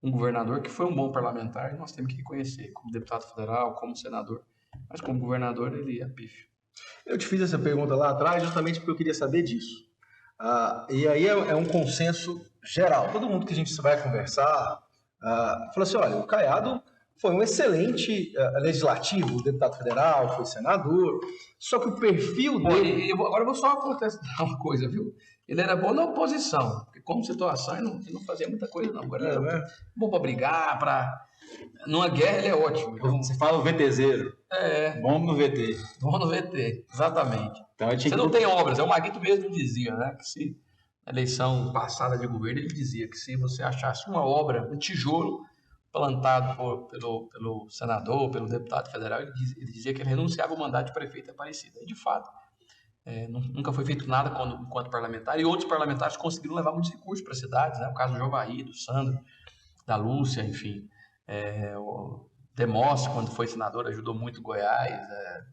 governador que foi um bom parlamentar e nós temos que reconhecer, como deputado federal, como senador, mas como governador ele é pífio. Eu te fiz essa pergunta lá atrás justamente porque eu queria saber disso. E aí é um consenso geral. Todo mundo que a gente vai conversar falou assim, olha, o Caiado foi um excelente legislativo, deputado federal, foi senador, só que o perfil dele... Agora eu vou só contestar uma coisa, viu? Ele era bom na oposição, porque como situação ele não fazia muita coisa não. Agora ele era bom para brigar, numa guerra ele é ótimo. Então, você fala o VTZero. Bom no VT. Bom no VT, exatamente. Então, você não tem obras, o Maguito mesmo dizia, né? Que se na eleição passada de governo ele dizia que se você achasse uma obra, um tijolo plantado pelo senador, pelo deputado federal, ele dizia que ele renunciava ao mandato de prefeito Aparecida. E, de fato, nunca foi feito nada enquanto parlamentar, e outros parlamentares conseguiram levar muitos recursos para as cidades, né? O caso do Jovaí, do Sandro, da Lúcia, enfim. O Demóstenes, quando foi senador, ajudou muito Goiás.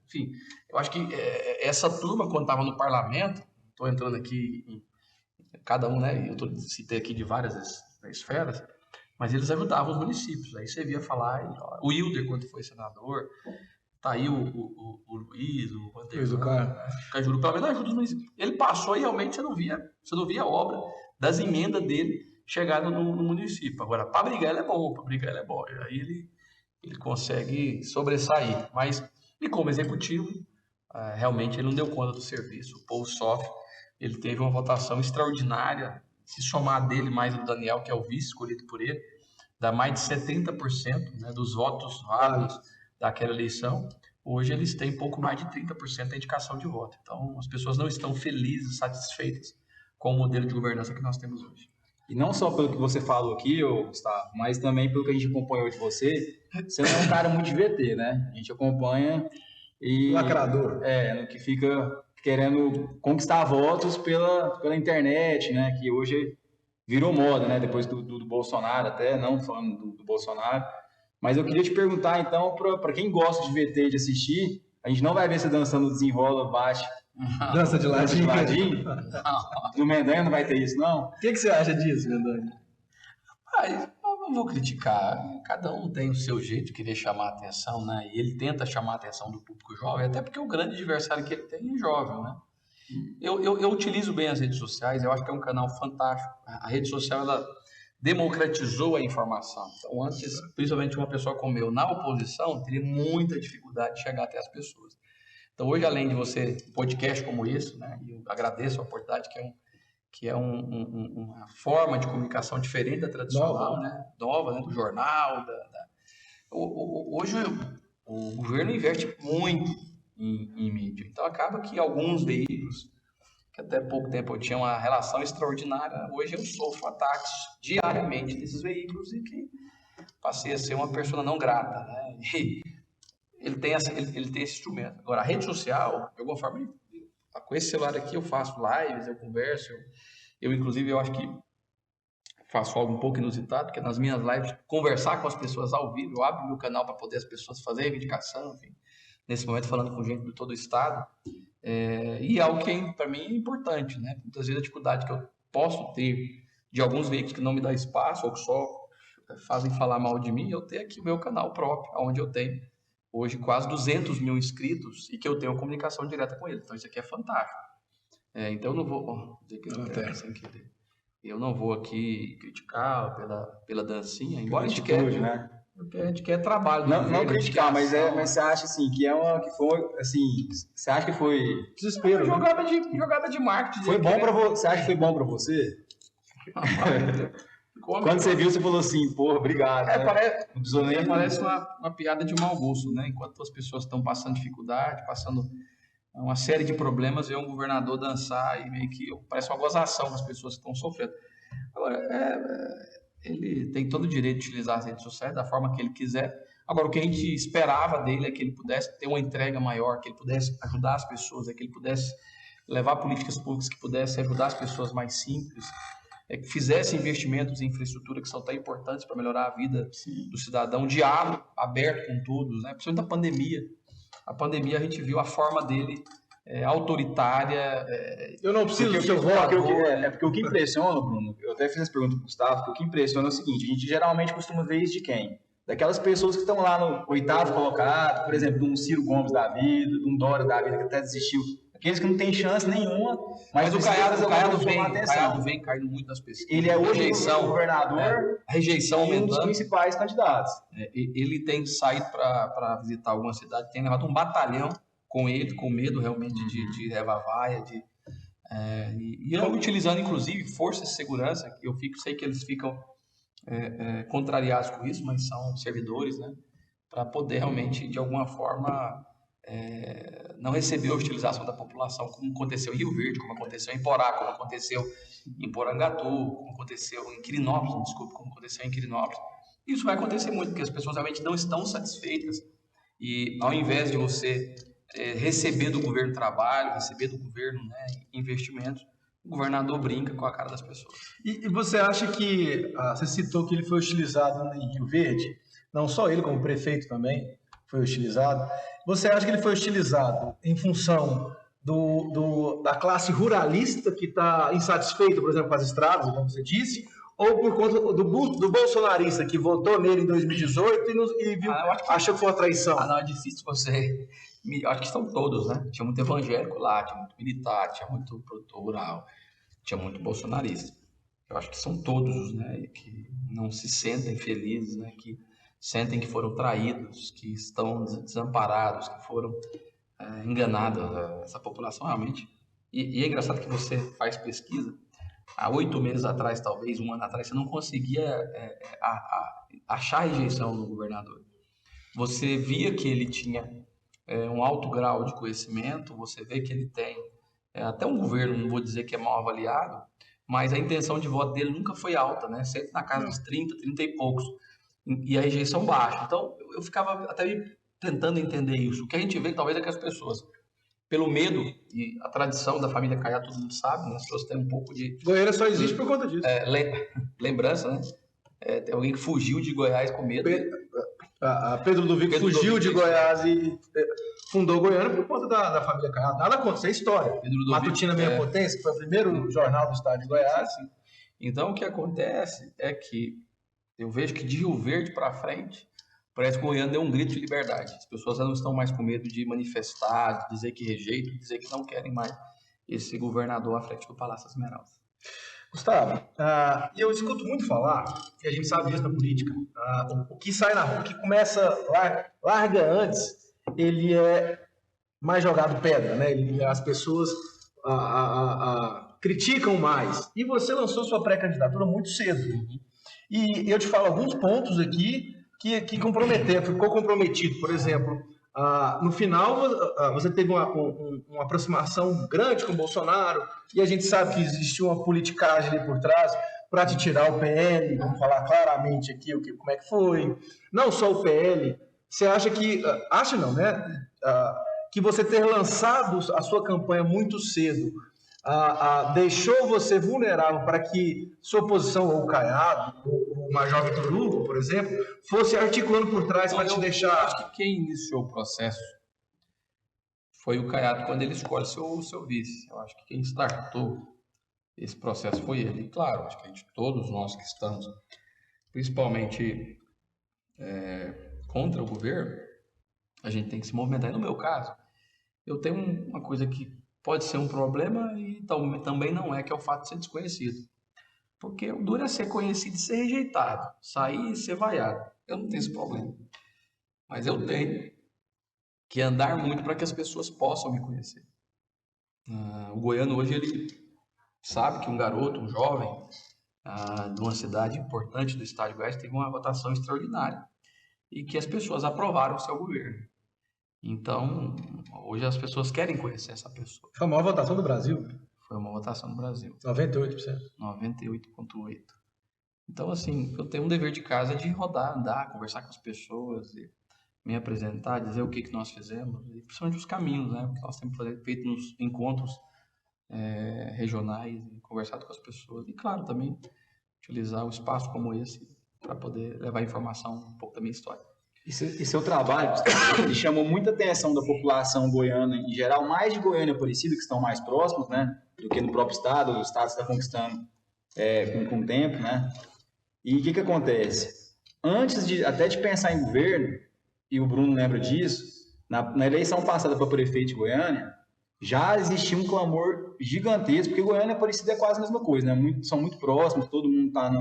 Enfim, eu acho que essa turma, quando estava no parlamento, estou entrando aqui em cada um, né? Eu citei aqui de várias esferas, mas eles ajudavam os municípios. Aí você via falar, o Hilder, quando foi senador, tá aí o Luiz, o Anderson, o Cajuru, pelo menos ajuda os municípios. Ele passou e realmente você não via a obra das emendas dele chegada no município. Agora, para brigar ele é bom, aí ele consegue sobressair. Mas, e como executivo, realmente ele não deu conta do serviço, o povo sofre. Ele teve uma votação extraordinária. Se somar dele mais o Daniel, que é o vice escolhido por ele, dá mais de 70%, né, dos votos válidos daquela eleição. Hoje eles têm pouco mais de 30% da indicação de voto. Então as pessoas não estão felizes, satisfeitas com o modelo de governança que nós temos hoje. E não só pelo que você falou aqui, Gustavo, mas também pelo que a gente acompanhou de você. Você não é um cara muito de VT, né? A gente acompanha e... Lacrador. No que fica querendo conquistar votos pela internet, né? Que hoje virou moda, né? Depois do Bolsonaro até, não falando do Bolsonaro. Mas eu queria te perguntar, então, para quem gosta de VT, de assistir, a gente não vai ver você dançando desenrola, bate, dança de ladinho. No Mendanha não vai ter isso, não? O que você acha disso, Mendanha? Eu não vou criticar. Cada um tem o seu jeito de querer chamar a atenção, né? E ele tenta chamar a atenção do público jovem, até porque o grande adversário que ele tem é jovem, né? Eu utilizo bem as redes sociais, eu acho que é um canal fantástico. A rede social, ela democratizou a informação. Então, antes, principalmente uma pessoa como eu, na oposição, teria muita dificuldade de chegar até as pessoas. Então, hoje, além de você, um podcast como esse, né, eu agradeço a oportunidade, que é uma forma de comunicação diferente da tradicional, nova, né, do jornal. Hoje, o governo investe muito em mídia. Então, acaba que alguns veículos, que até pouco tempo eu tinha uma relação extraordinária, hoje eu sofro ataques diariamente desses veículos e que passei a ser uma pessoa não grata, né? E ele tem esse instrumento. Agora, a rede social, de alguma forma, com esse celular aqui eu faço lives, eu converso, inclusive, eu acho que faço algo um pouco inusitado, que é nas minhas lives conversar com as pessoas ao vivo, eu abro meu canal para poder as pessoas fazerem reivindicação, enfim, nesse momento falando com gente de todo o estado, e algo que para mim é importante, né? Muitas vezes a dificuldade que eu posso ter de alguns veículos que não me dão espaço ou que só fazem falar mal de mim, eu tenho aqui o meu canal próprio, onde eu tenho hoje quase 200 mil inscritos e que eu tenho comunicação direta com eles. Então isso aqui é fantástico. Então eu não vou dizer que não tem sem querer. Eu não vou aqui criticar pela dancinha, embora a gente quer, né? Porque a gente quer trabalho. Não criticar, mas você acha assim que você acha que foi Desespero. Jogada de marketing. Foi bom para você? Você acha que foi bom para você? Quando você viu, você falou assim, porra, obrigado. Parece uma piada de mau gosto, né? Enquanto as pessoas estão passando dificuldade, passando uma série de problemas, ver um governador dançar e meio que parece uma gozação das pessoas que estão sofrendo. Agora, ele tem todo o direito de utilizar as redes sociais da forma que ele quiser. Agora, o que a gente esperava dele é que ele pudesse ter uma entrega maior, que ele pudesse ajudar as pessoas, que ele pudesse levar políticas públicas que pudessem ajudar as pessoas mais simples, que fizesse investimentos em infraestrutura que são tão importantes para melhorar a vida do cidadão, diálogo aberto com todos, né? Principalmente da pandemia. A pandemia a gente viu a forma dele autoritária. Eu não preciso do seu voto. Porque o que impressiona, Bruno, eu até fiz essa pergunta para o Gustavo, porque o que impressiona é o seguinte, a gente geralmente costuma ver isso de quem? Daquelas pessoas que estão lá no 8º colocado, por exemplo, de um Ciro Gomes da vida, de um Dória da vida que até desistiu. Aqueles que não têm chance nenhuma, mas o Caiado vem caindo muito nas pesquisas. Ele é hoje o governador, a rejeição aumentando. Um dos principais candidatos. Ele tem saído para visitar alguma cidade, tem levado um batalhão com ele, com medo realmente de levar vaia, e utilizando inclusive forças de segurança, que eu sei que eles ficam contrariados com isso, mas são servidores, né, para poder realmente, de alguma forma, não receber a hostilização da população, como aconteceu em Rio Verde, como aconteceu em Porá, como aconteceu em Porangatu, como aconteceu em Quirinópolis, como aconteceu em Quirinópolis. Isso vai acontecer muito, porque as pessoas realmente não estão satisfeitas, e ao invés de você receber do governo trabalho, receber do governo, né, investimentos, o governador brinca com a cara das pessoas. E você acha que, você citou que ele foi hostilizado em Rio Verde, não só ele, como prefeito também foi hostilizado, você acha que ele foi hostilizado em função da classe ruralista que está insatisfeita, por exemplo, com as estradas, como você disse, ou por conta do bolsonarista que votou nele em 2018 e viu, achou que foi uma traição? Não, é difícil você... Acho que são todos, né? Tinha muito evangélico lá, tinha muito militar, tinha muito produtor rural, tinha muito bolsonarista. Eu acho que são todos, né? Que não se sentem felizes, né? Que sentem que foram traídos, que estão desamparados, que foram enganados. Essa população realmente... E é engraçado que você faz pesquisa. Há 8 meses atrás, talvez, um ano atrás, você não conseguia achar rejeição no governador. Você via que ele tinha um alto grau de conhecimento, você vê que ele tem até um governo, não vou dizer que é mal avaliado, mas a intenção de voto dele nunca foi alta, né? Sempre na casa dos 30 e poucos, e a rejeição baixa. Então, eu ficava até tentando entender isso. O que a gente vê, talvez, é que as pessoas, pelo medo, e a tradição da família Caiado, todo mundo sabe, né? As pessoas têm um pouco de... Goiânia só existe por conta disso. Lembrança, né? Tem alguém que fugiu de Goiás com medo. Pedro Ludovico fugiu de Goiás e fundou Goiânia por conta da família Caiado. Nada contra, isso é história. Matutina Meia Potência, que foi o primeiro jornal do estado de Goiás. Sim. Então, o que acontece é que eu vejo que de Rio Verde para frente, parece que Goiânia deu um grito de liberdade. As pessoas não estão mais com medo de manifestar, de dizer que rejeitam, de dizer que não querem mais esse governador à frente do Palácio Esmeralda. Gustavo, eu escuto muito falar, e a gente sabe disso na política, o que sai na rua, o que começa, larga antes, ele é mais jogado pedra, né? As pessoas criticam mais. E você lançou sua pré-candidatura muito cedo. E eu te falo alguns pontos aqui que comprometeram, ficou comprometido. Por exemplo, no final você teve uma aproximação grande com o Bolsonaro, e a gente sabe que existiu uma politicagem ali por trás para te tirar o PL, vamos falar claramente aqui como é que foi. Não só o PL, você acha que, acha não, né? Que você ter lançado a sua campanha muito cedo deixou você vulnerável para que sua oposição, ou o Caiado, ou o Major Vitor Hugo, por exemplo, fosse articulando por trás para te deixar... Eu acho que quem iniciou o processo foi o Caiado quando ele escolhe seu vice. Eu acho que quem startou esse processo foi ele. E claro, acho que todos nós que estamos, principalmente contra o governo, a gente tem que se movimentar. E no meu caso, eu tenho uma coisa que pode ser um problema e também não é, que é o fato de ser desconhecido. Porque o duro é ser conhecido e ser rejeitado, sair e ser vaiado. Eu não tenho esse problema. Mas eu tenho que andar muito para que as pessoas possam me conhecer. O goiano hoje, ele sabe que um garoto, um jovem, de uma cidade importante do estado de Goiás, teve uma votação extraordinária e que as pessoas aprovaram o seu governo. Então, hoje as pessoas querem conhecer essa pessoa. Foi a maior votação do Brasil. Foi uma votação no Brasil. 98%. 98,8%. Então, assim, eu tenho um dever de casa de rodar, andar, conversar com as pessoas, me apresentar, dizer o que nós fizemos, e principalmente os caminhos, né? Que nós temos feito nos encontros regionais, conversado com as pessoas. E, claro, também utilizar um espaço como esse para poder levar informação um pouco da minha história. E seu trabalho, ele chamou muita atenção da população goiana em geral, mais de Goiânia e Aparecida, que estão mais próximos, né, do que no próprio estado. O estado está conquistando com o tempo, né? E o que acontece? Antes até de pensar em governo, e o Bruno lembra disso, na eleição passada para prefeito de Goiânia, já existia um clamor gigantesco, porque Goiânia e Aparecida é quase a mesma coisa, né? São muito próximos, todo mundo está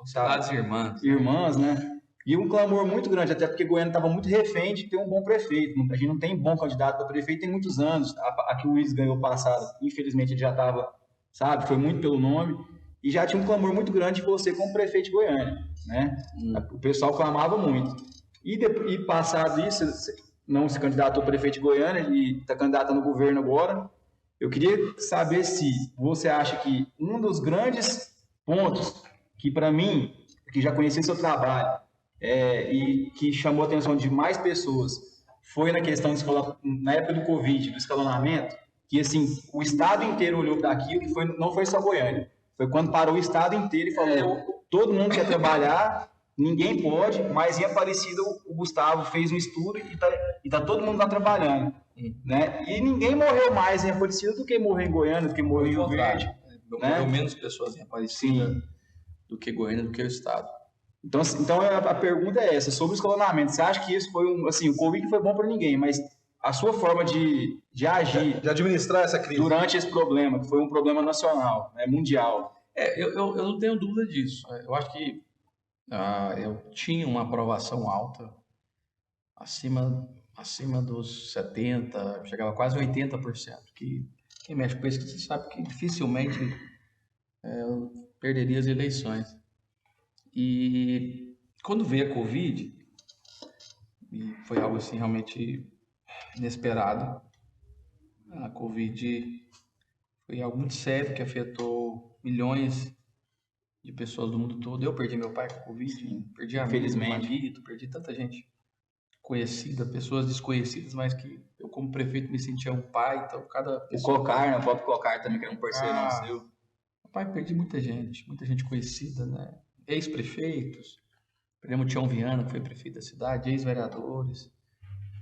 cidades irmãs. Irmãs, né? E um clamor muito grande, até porque Goiânia estava muito refém de ter um bom prefeito. A gente não tem bom candidato para prefeito tem muitos anos. A que o Luiz ganhou passado, infelizmente, ele já estava, sabe, foi muito pelo nome. E já tinha um clamor muito grande de você como prefeito de Goiânia, né? O pessoal clamava muito. E passado isso, não se candidatou a prefeito de Goiânia e está candidato no governo agora. Eu queria saber se você acha que um dos grandes pontos que, para mim, que já conheci seu trabalho, e que chamou a atenção de mais pessoas, foi na questão na época do Covid, do escalonamento, que assim, o estado inteiro olhou para aquilo, não foi só Goiânia, foi quando parou o estado inteiro e falou, todo mundo quer trabalhar, ninguém pode, mas em Aparecida o Gustavo fez um estudo e tá todo mundo lá trabalhando, né? E ninguém morreu mais em Aparecida do que morreu em Goiânia, do que morreu em Rio Verde. Morreu menos pessoas em Aparecida do que Goiânia, do que o estado. Então a pergunta é essa, sobre o escalonamento. Você acha que isso foi o Covid foi bom para ninguém, mas a sua forma de agir, de administrar essa crise durante esse problema, que foi um problema nacional, mundial? Eu não tenho dúvida disso. Eu acho que eu tinha uma aprovação alta, acima dos 70%, chegava quase 80%. Que quem mexe com isso, você sabe que dificilmente eu perderia as eleições. E quando veio a Covid, e foi algo assim realmente inesperado, a Covid foi algo muito sério que afetou milhões de pessoas do mundo todo. Eu perdi meu pai com a Covid, perdi a Marito, perdi tanta gente conhecida, pessoas desconhecidas, mas que eu como prefeito me sentia um pai. Então cada pessoa... O próprio Cocar também, que era um parceiro seu. Pai, perdi muita gente conhecida, né? Ex-prefeitos, perdemos o Tião Viana, que foi prefeito da cidade, ex-vereadores,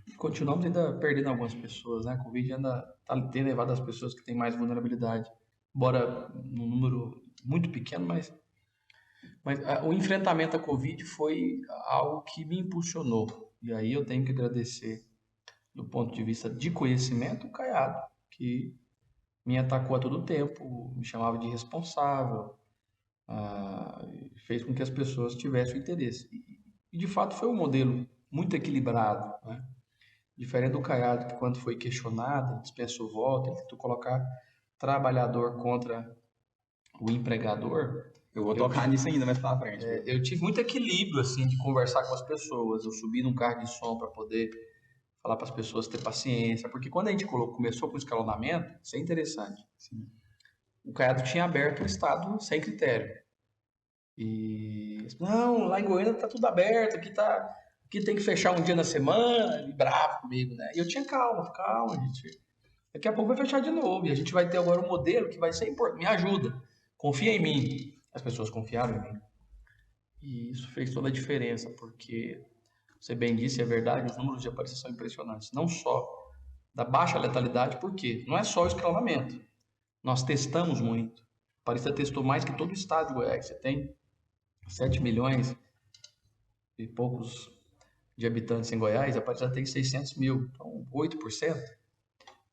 e continuamos ainda perdendo algumas pessoas, né? A Covid ainda tem levado as pessoas que têm mais vulnerabilidade, embora num número muito pequeno, mas o enfrentamento à Covid foi algo que me impulsionou, e aí eu tenho que agradecer, do ponto de vista de conhecimento, o Caiado, que me atacou a todo tempo, me chamava de irresponsável, fez com que as pessoas tivessem o interesse. E de fato foi um modelo muito equilibrado, né? Diferente do Caiado, que quando foi questionado, ele dispensou o voto, ele tentou colocar trabalhador contra o empregador. Eu vou tocar nisso ainda mais pra frente. Eu tive muito equilíbrio, assim, de conversar com as pessoas. Eu subi num carro de som para poder falar para as pessoas ter paciência, porque quando a gente começou com o escalonamento, isso é interessante. Sim. O Caiado tinha aberto o estado sem critério. E não, lá em Goiânia tá tudo aberto, aqui tem que fechar um dia na semana, e bravo comigo, né? E eu tinha calma, gente. Daqui a pouco vai fechar de novo, e a gente vai ter agora um modelo que vai ser importante. Me ajuda, confia em mim. As pessoas confiaram em mim. E isso fez toda a diferença, porque você bem disse, é verdade, os números de aparência são impressionantes. Não só da baixa letalidade, porque não é só o escalonamento. Nós testamos muito. A Aparecida testou mais que todo o estado de Goiás. Você tem 7 milhões e poucos de habitantes em Goiás, a Aparecida tem 600 mil. Então, 8%.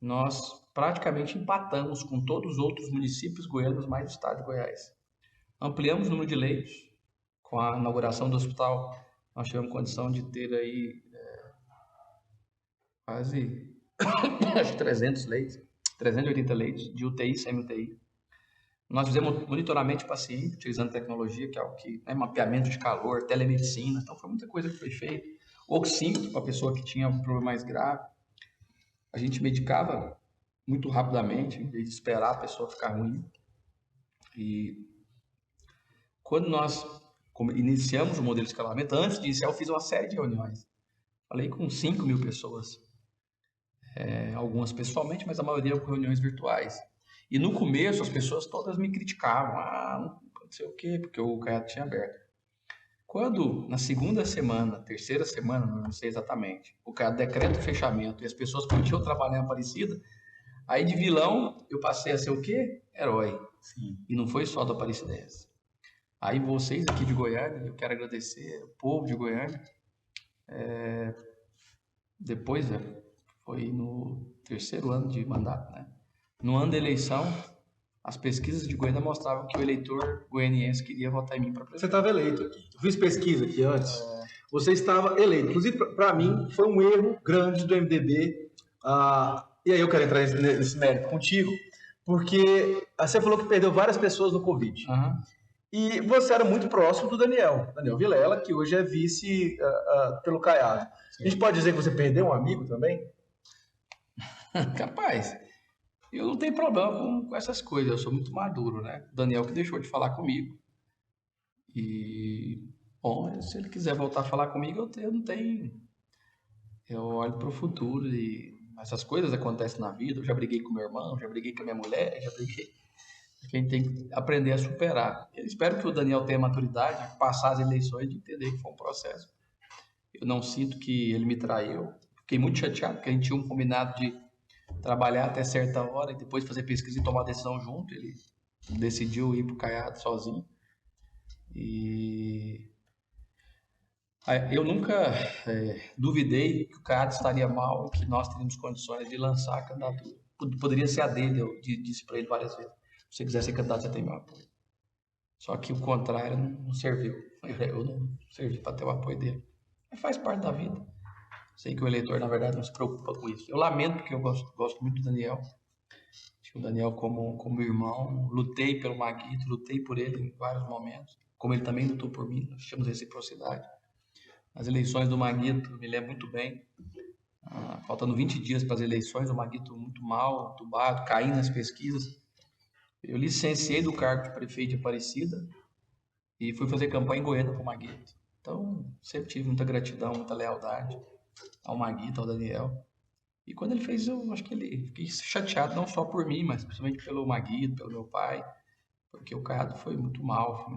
Nós praticamente empatamos com todos os outros municípios goianos mais do estado de Goiás. Ampliamos o número de leitos. Com a inauguração do hospital, nós tivemos condição de ter aí quase 300 leitos, 380 leitos de UTI, semi-UTI. Nós fizemos monitoramento de paciente, utilizando tecnologia, que é o que é mapeamento de calor, telemedicina, então foi muita coisa que foi feita. Oxímetro para a pessoa que tinha um problema mais grave. A gente medicava muito rapidamente, em vez de esperar a pessoa ficar ruim. E quando nós iniciamos o modelo de escalamento, antes de iniciar, eu fiz uma série de reuniões. Falei com 5 mil pessoas, algumas pessoalmente, mas a maioria com reuniões virtuais. E no começo, as pessoas todas me criticavam, não sei o quê, porque o Caiado tinha aberto. Quando, na segunda semana, terceira semana, não sei exatamente, o Caiado decreta o fechamento e as pessoas continuam trabalhando em Aparecida, aí de vilão eu passei a ser o quê? Herói. Sim. E não foi só do Aparecidense. Aí vocês aqui de Goiânia, eu quero agradecer o povo de Goiânia. Depois, foi no terceiro ano de mandato, né? No ano da eleição, as pesquisas de Goiânia mostravam que o eleitor goianiense queria votar em mim para presidente. Você estava eleito aqui. Eu fiz pesquisa aqui antes. Você estava eleito. Inclusive, para mim, foi um erro grande do MDB. E aí eu quero entrar nesse mérito contigo, porque você falou que perdeu várias pessoas no Covid. Uhum. E você era muito próximo do Daniel Vilela, que hoje é vice pelo Caiado. Sim. A gente pode dizer que você perdeu um amigo também? Capaz. Eu não tenho problema com essas coisas, eu sou muito maduro, né? O Daniel que deixou de falar comigo. E, bom, se ele quiser voltar a falar comigo, eu não tenho. Eu olho para o futuro e essas coisas acontecem na vida. Eu já briguei com meu irmão, já briguei com a minha mulher, já briguei. A gente tem que aprender a superar. Eu espero que o Daniel tenha maturidade de passar as eleições, de entender que foi um processo. Eu não sinto que ele me traiu. Fiquei muito chateado, porque a gente tinha um combinado de trabalhar até certa hora e depois fazer pesquisa e tomar decisão junto. Ele decidiu ir para o Caiado sozinho. E eu nunca duvidei que o Caiado estaria mal e que nós teríamos condições de lançar a candidatura. Poderia ser a dele, eu disse para ele várias vezes. Se você quiser ser candidato, você tem meu apoio. Só que o contrário não serviu. Eu não servi para ter o apoio dele. Mas faz parte da vida. Sei que o eleitor, na verdade, não se preocupa com isso. Eu lamento, porque eu gosto muito do Daniel. Tinha o Daniel como irmão. Lutei pelo Maguito, lutei por ele em vários momentos. Como ele também lutou por mim, nós tínhamos reciprocidade. As eleições do Maguito, me lembro muito bem. Faltando 20 dias para as eleições, o Maguito muito mal, entubado, caindo nas pesquisas. Eu licenciei do cargo de prefeito de Aparecida e fui fazer campanha em Goiânia com o Maguito. Então, sempre tive muita gratidão, muita lealdade ao Maguito, ao Daniel. E quando ele fez, eu acho que fiquei chateado, não só por mim, mas principalmente pelo Maguito, pelo meu pai, porque o Caiado foi muito mal, foi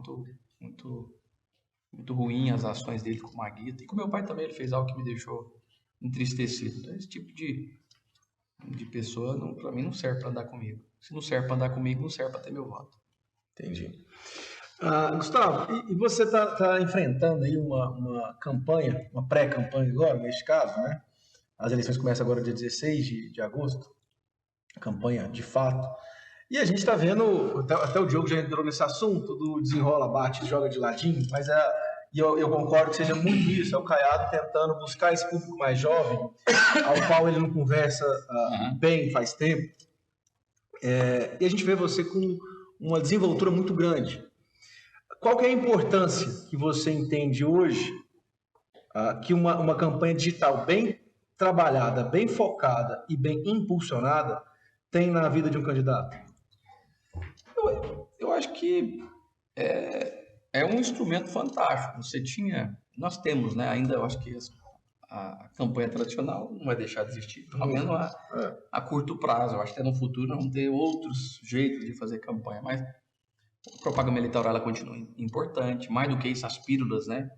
muito ruim as ações dele com o Maguito. E com o meu pai também, ele fez algo que me deixou entristecido. Então, esse tipo de pessoa, para mim, não serve para andar comigo. Se não serve para andar comigo, não serve para ter meu voto. Entendi. Gustavo, e você está enfrentando aí uma campanha, uma pré-campanha agora, neste caso, né? As eleições começam agora dia 16 de agosto, a campanha de fato. E a gente está vendo, até o Diogo já entrou nesse assunto do desenrola, bate, joga de ladinho, mas e eu concordo que seja muito isso, é o Caiado tentando buscar esse público mais jovem, ao qual ele não conversa bem faz tempo, e a gente vê você com uma desenvoltura muito grande. Qual que é a importância que você entende hoje que uma campanha digital bem trabalhada, bem focada e bem impulsionada tem na vida de um candidato? Eu acho que é um instrumento fantástico. Nós temos, né? Ainda eu acho que a campanha tradicional não vai deixar de existir, pelo menos a curto prazo. Eu acho que até no futuro vão ter outros jeitos de fazer campanha, mas a propaganda eleitoral ela continua importante. Mais do que isso, as pílulas, né?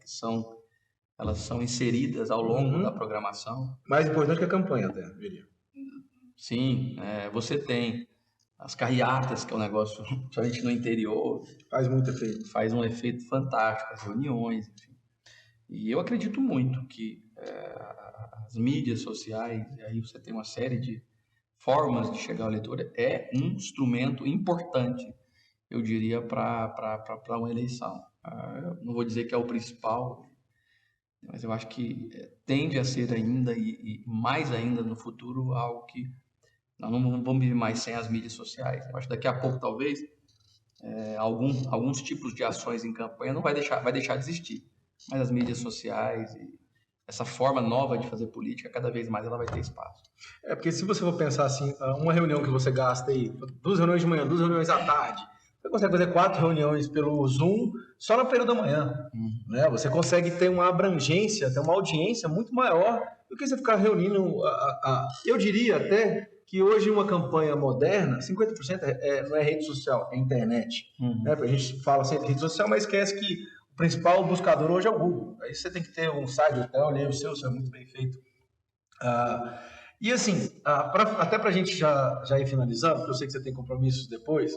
Elas são inseridas ao longo da programação. Mais importante que a campanha, até, eu diria. Sim, você tem as carreatas, que é um negócio, somente no interior. Faz muito efeito. Faz um efeito fantástico, as reuniões, enfim. E eu acredito muito que as mídias sociais, e aí você tem uma série de formas de chegar ao eleitor, é um instrumento importante, eu diria, para uma eleição. Eu não vou dizer que é o principal, mas eu acho que tende a ser ainda, e mais ainda no futuro, algo que nós não vamos viver mais sem as mídias sociais. Eu acho que daqui a pouco, talvez, alguns tipos de ações em campanha não vai deixar de existir. Mas as mídias sociais e essa forma nova de fazer política, cada vez mais ela vai ter espaço. Porque se você for pensar assim, uma reunião que você gasta aí, 2 reuniões de manhã, 2 reuniões à tarde, você consegue fazer 4 reuniões pelo Zoom só no período da manhã. Né? Você consegue ter uma abrangência, ter uma audiência muito maior do que você ficar reunindo. Eu diria até que hoje uma campanha moderna, 50% não é rede social, é internet. Né? A gente fala sempre de rede social, mas esquece que o principal buscador hoje é o Google. Aí você tem que ter um site, eu olhei o seu é muito bem feito. E assim, até para a gente já ir finalizando, porque eu sei que você tem compromissos depois,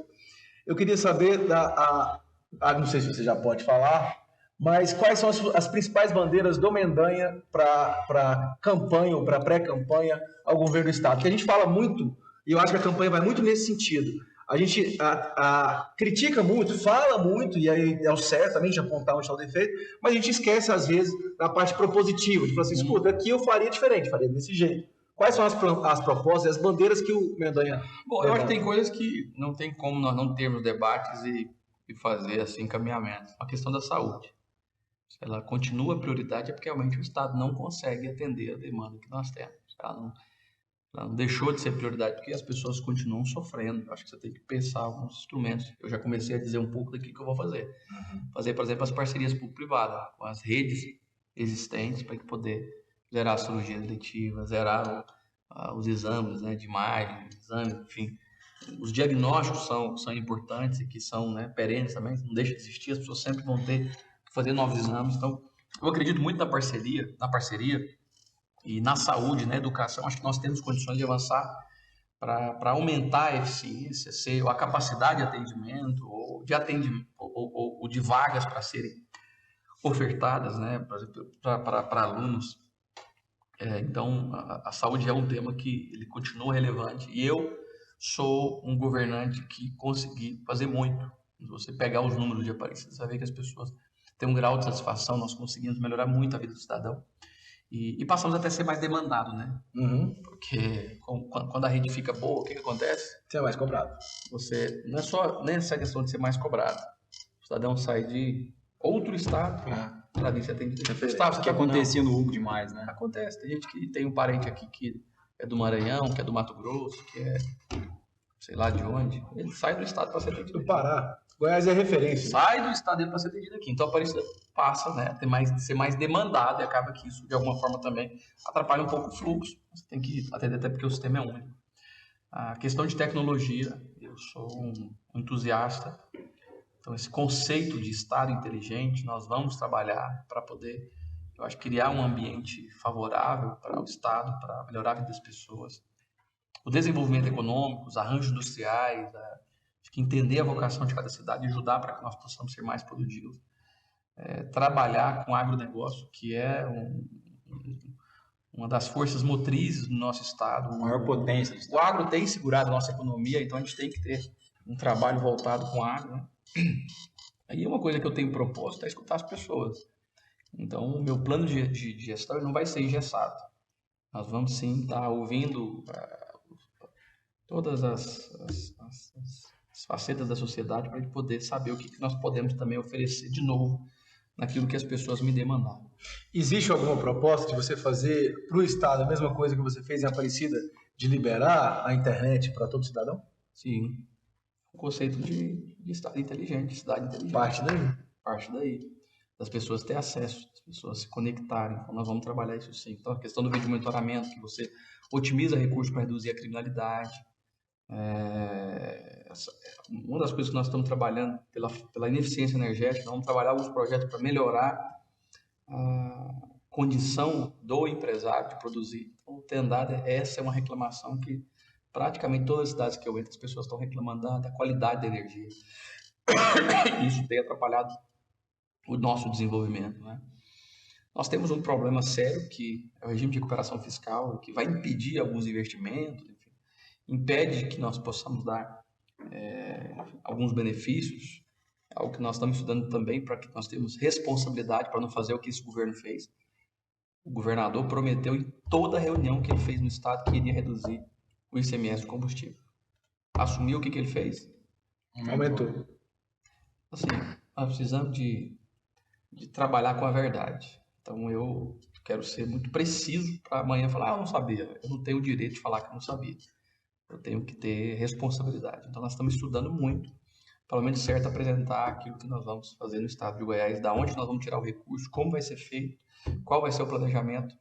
eu queria saber, não sei se você já pode falar, mas quais são as principais bandeiras do Mendanha para campanha ou para pré-campanha ao governo do Estado? Porque a gente fala muito, e eu acho que a campanha vai muito nesse sentido. A gente critica muito, fala muito, e aí é o certo também de apontar onde está o defeito, mas a gente esquece, às vezes, da parte propositiva, de falar assim, escuta, aqui eu faria diferente, faria desse jeito. Quais são as propostas, as bandeiras que o Mendanha... Bom, eu acho que tem coisas que não tem como nós não termos debates e fazer assim encaminhamentos. A questão da saúde. Se ela continua prioridade, é porque realmente o Estado não consegue atender a demanda que nós temos. Ela não deixou de ser prioridade, porque as pessoas continuam sofrendo. Eu acho que você tem que pensar alguns instrumentos. Eu já comecei a dizer um pouco daquilo que eu vou fazer. Fazer, por exemplo, as parcerias público-privadas, com as redes existentes, para poder zerar a cirurgia eletiva, zerar os exames, né, de imagem, exames, enfim. Os diagnósticos são importantes e que são, né, perenes também, não deixa de existir, as pessoas sempre vão ter que fazer novos exames. Então, eu acredito muito na parceria e na saúde, na educação. Acho que nós temos condições de avançar para aumentar a eficiência, a capacidade de atendimento, ou de vagas para serem ofertadas, né, para alunos. Então, a saúde é um tema que ele continua relevante, e eu sou um governante que consegui fazer muito. Se você pegar os números de Aparecida, você vai ver que as pessoas têm um grau de satisfação, nós conseguimos melhorar muito a vida do cidadão. E passamos até a ser mais demandado, né? Porque quando a rede fica boa, o que acontece? Você é mais cobrado. Você não é só nessa questão de ser mais cobrado. O cidadão sai de outro estado para vir ser atendido. O que acontecia no Hugo demais, né? Acontece. Tem gente que tem um parente aqui que é do Maranhão, que é do Mato Grosso, que é sei lá de onde. Ele sai do estado para ser atendido. Do Pará. Goiás é referência. Sai do estado dele para ser atendido aqui. Então a Aparecida passa, né, ser mais demandado, e acaba que isso de alguma forma também atrapalha um pouco o fluxo. Você tem que atender até porque o sistema é único. A questão de tecnologia, eu sou um entusiasta. Então esse conceito de estado inteligente, nós vamos trabalhar para poder, eu acho, criar um ambiente favorável para o estado, para melhorar a vida das pessoas. O desenvolvimento econômico, os arranjos industriais, acho que entender a vocação de cada cidade e ajudar para que nós possamos ser mais produtivos. Trabalhar com agronegócio, que é uma das forças motrizes do nosso estado. A maior potência. O agro tem segurado a nossa economia, então a gente tem que ter um trabalho voltado com o agro, né? Aí uma coisa que eu tenho proposto é escutar as pessoas. Então, o meu plano de gestão não vai ser engessado. Nós vamos sim estar ouvindo todas as facetas da sociedade para a gente poder saber o que nós podemos também oferecer de novo naquilo que as pessoas me demandaram. Existe alguma proposta de você fazer para o Estado a mesma coisa que você fez em Aparecida, de liberar a internet para todo cidadão? Sim. O conceito de Estado inteligente, cidade inteligente. Parte daí. Das pessoas ter acesso, das pessoas se conectarem. Então, nós vamos trabalhar isso sim. Então, a questão do vídeo monitoramento, que você otimiza recursos para reduzir a criminalidade. Uma das coisas que nós estamos trabalhando pela ineficiência energética, nós vamos trabalhar alguns projetos para melhorar a condição do empresário de produzir. Então, essa é uma reclamação que praticamente todas as cidades que eu entro, as pessoas estão reclamando da qualidade da energia. Isso tem atrapalhado o nosso desenvolvimento, né? Nós temos um problema sério que é o regime de recuperação fiscal, que vai impedir alguns investimentos, enfim, impede que nós possamos dar alguns benefícios, algo que nós estamos estudando também para que nós tenhamos responsabilidade para não fazer o que esse governo fez. O governador prometeu em toda a reunião que ele fez no estado que iria reduzir o ICMS do combustível. Assumiu o que ele fez? Aumentou. Assim, nós precisamos de trabalhar com a verdade. Então, eu quero ser muito preciso para amanhã falar, eu não sabia. Eu não tenho o direito de falar que eu não sabia. Eu tenho que ter responsabilidade. Então, nós estamos estudando muito, pelo menos certo, apresentar aquilo que nós vamos fazer no estado de Goiás, da onde nós vamos tirar o recurso, como vai ser feito, qual vai ser o planejamento,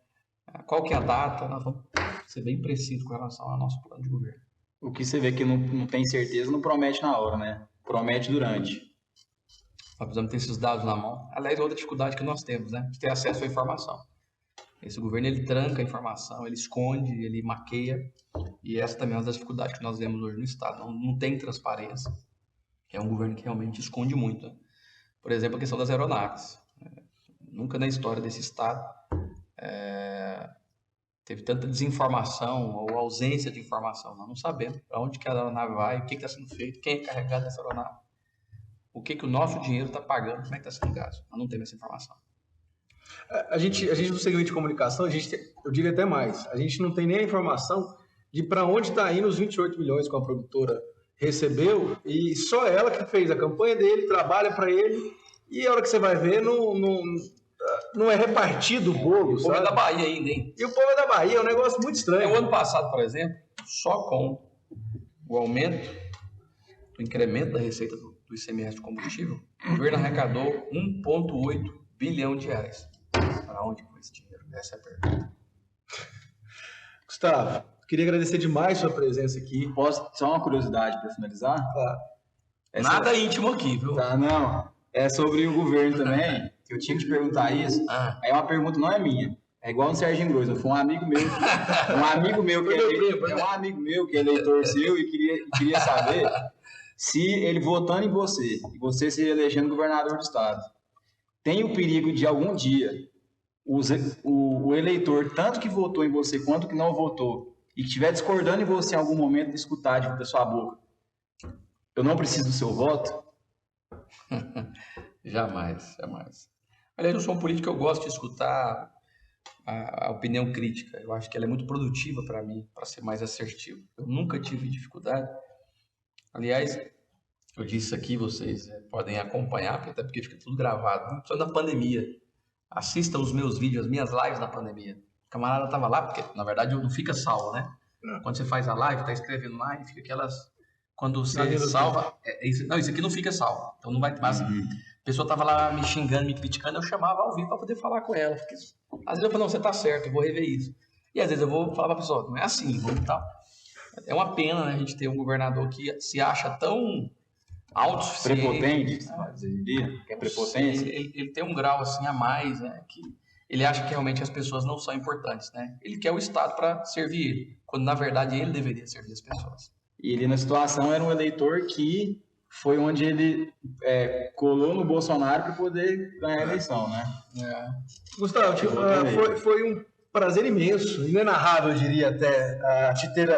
qual que é a data. Nós vamos ser bem precisos com relação ao nosso plano de governo. O que você vê que não tem certeza não promete na hora, né? Promete durante. Nós precisamos ter esses dados na mão. Aliás, outra dificuldade que nós temos, né? De ter acesso à informação. Esse governo, ele tranca a informação, ele esconde, ele maqueia. E essa também é uma das dificuldades que nós vemos hoje no estado. Não tem transparência. É um governo que realmente esconde muito, né? Por exemplo, a questão das aeronaves. Nunca na história desse estado teve tanta desinformação ou ausência de informação. Nós não sabemos para onde que a aeronave vai, o que está sendo feito, quem é carregado dessa aeronave. O que o nosso dinheiro está pagando, como é que está sendo gasto. Nós não temos essa informação. A gente no segmento de comunicação, eu diria até mais, a gente não tem nem a informação de para onde está indo os 28 milhões que a produtora recebeu, e só ela que fez a campanha dele, trabalha para ele, e a hora que você vai ver, não é repartido o bolo, o povo é da Bahia ainda, hein? E o povo é da Bahia, é um negócio muito estranho. O ano passado, por exemplo, só com o aumento do incremento da receita do ICMS de combustível, o governo arrecadou 1,8 bilhão de reais. Para onde foi esse dinheiro? Essa é a pergunta. Gustavo, queria agradecer demais sua presença aqui. Posso só uma curiosidade para finalizar? Claro. Nada íntimo aqui, viu? Tá, não. É sobre o governo também. Eu tinha que te perguntar isso. Aí uma pergunta não é minha. É igual no Serginho Grosso. Foi um amigo meu. Um amigo meu que é eleitor seu e queria saber se ele votando em você e você se elegendo governador do estado, tem o perigo de algum dia o eleitor, tanto que votou em você quanto que não votou, e que estiver discordando em você em algum momento, escutar da sua boca: eu não preciso do seu voto? Jamais. Aliás, eu sou um político que eu gosto de escutar a opinião crítica. Eu acho que ela é muito produtiva para mim, para ser mais assertivo. Eu nunca tive dificuldade. Aliás, eu disse isso aqui, vocês podem acompanhar, até porque fica tudo gravado. Só na pandemia. Assistam os meus vídeos, as minhas lives na pandemia. O camarada estava lá, porque na verdade não fica salvo, né? Quando você faz a live, está escrevendo lá e fica aquelas... Quando você salva... Isso aqui não fica salvo. Então não vai... Mas, a pessoa estava lá me xingando, me criticando, eu chamava ao vivo para poder falar com ela. Porque, às vezes eu falo, não, você está certo, eu vou rever isso. E às vezes eu vou falar para a pessoa, não é assim, vamos e tal. É uma pena, né, a gente ter um governador que se acha tão autossuficiente. Prepotente, que é prepotência. Ele tem um grau assim a mais, né, que ele acha que realmente as pessoas não são importantes, né? Ele quer o Estado para servir ele, quando na verdade ele deveria servir as pessoas. E ele na situação era um eleitor que foi onde ele colou no Bolsonaro para poder ganhar a eleição, né? Gustavo, foi um prazer imenso, inenarrável, eu diria até, te ter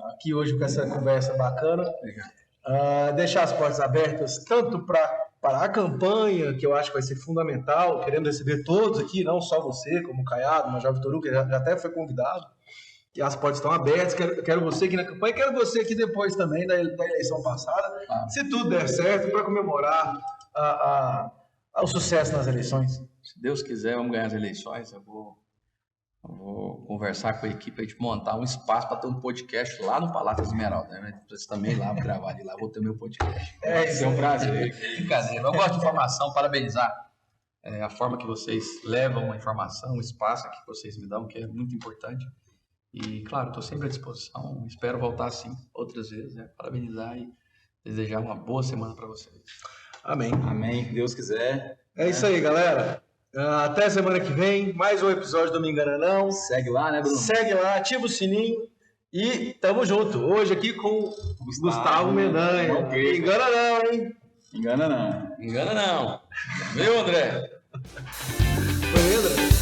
aqui hoje com essa conversa bacana. Deixar as portas abertas, tanto para para a campanha, que eu acho que vai ser fundamental, querendo receber todos aqui, não só você, como o Caiado, o Major Vitor Hugo, que já até foi convidado, que as portas estão abertas, quero você aqui na campanha, quero você aqui depois também da eleição passada, se tudo der certo, para comemorar o sucesso nas eleições. Se Deus quiser, vamos ganhar as eleições, eu vou conversar com a equipe, a gente montar um espaço para ter um podcast lá no Palácio Esmeralda, né? Vocês também lá, vou gravar ali lá, vou ter meu podcast. Isso é um prazer. Brincadeira, eu gosto de informação, parabenizar a forma que vocês levam a informação, o espaço que vocês me dão, que é muito importante. E, claro, estou sempre à disposição, espero voltar assim outras vezes, né? Parabenizar e desejar uma boa semana para vocês. Amém. Amém, se Deus quiser. É isso aí, galera. Até semana que vem, mais um episódio do Me Engana Não. Segue lá, né, Bruno? Segue lá, ativa o sininho e tamo junto. Hoje aqui com Gustavo Mendanha. Ok. Me engana não, hein? Engana não. Engana não. Meu, André? Foi, André?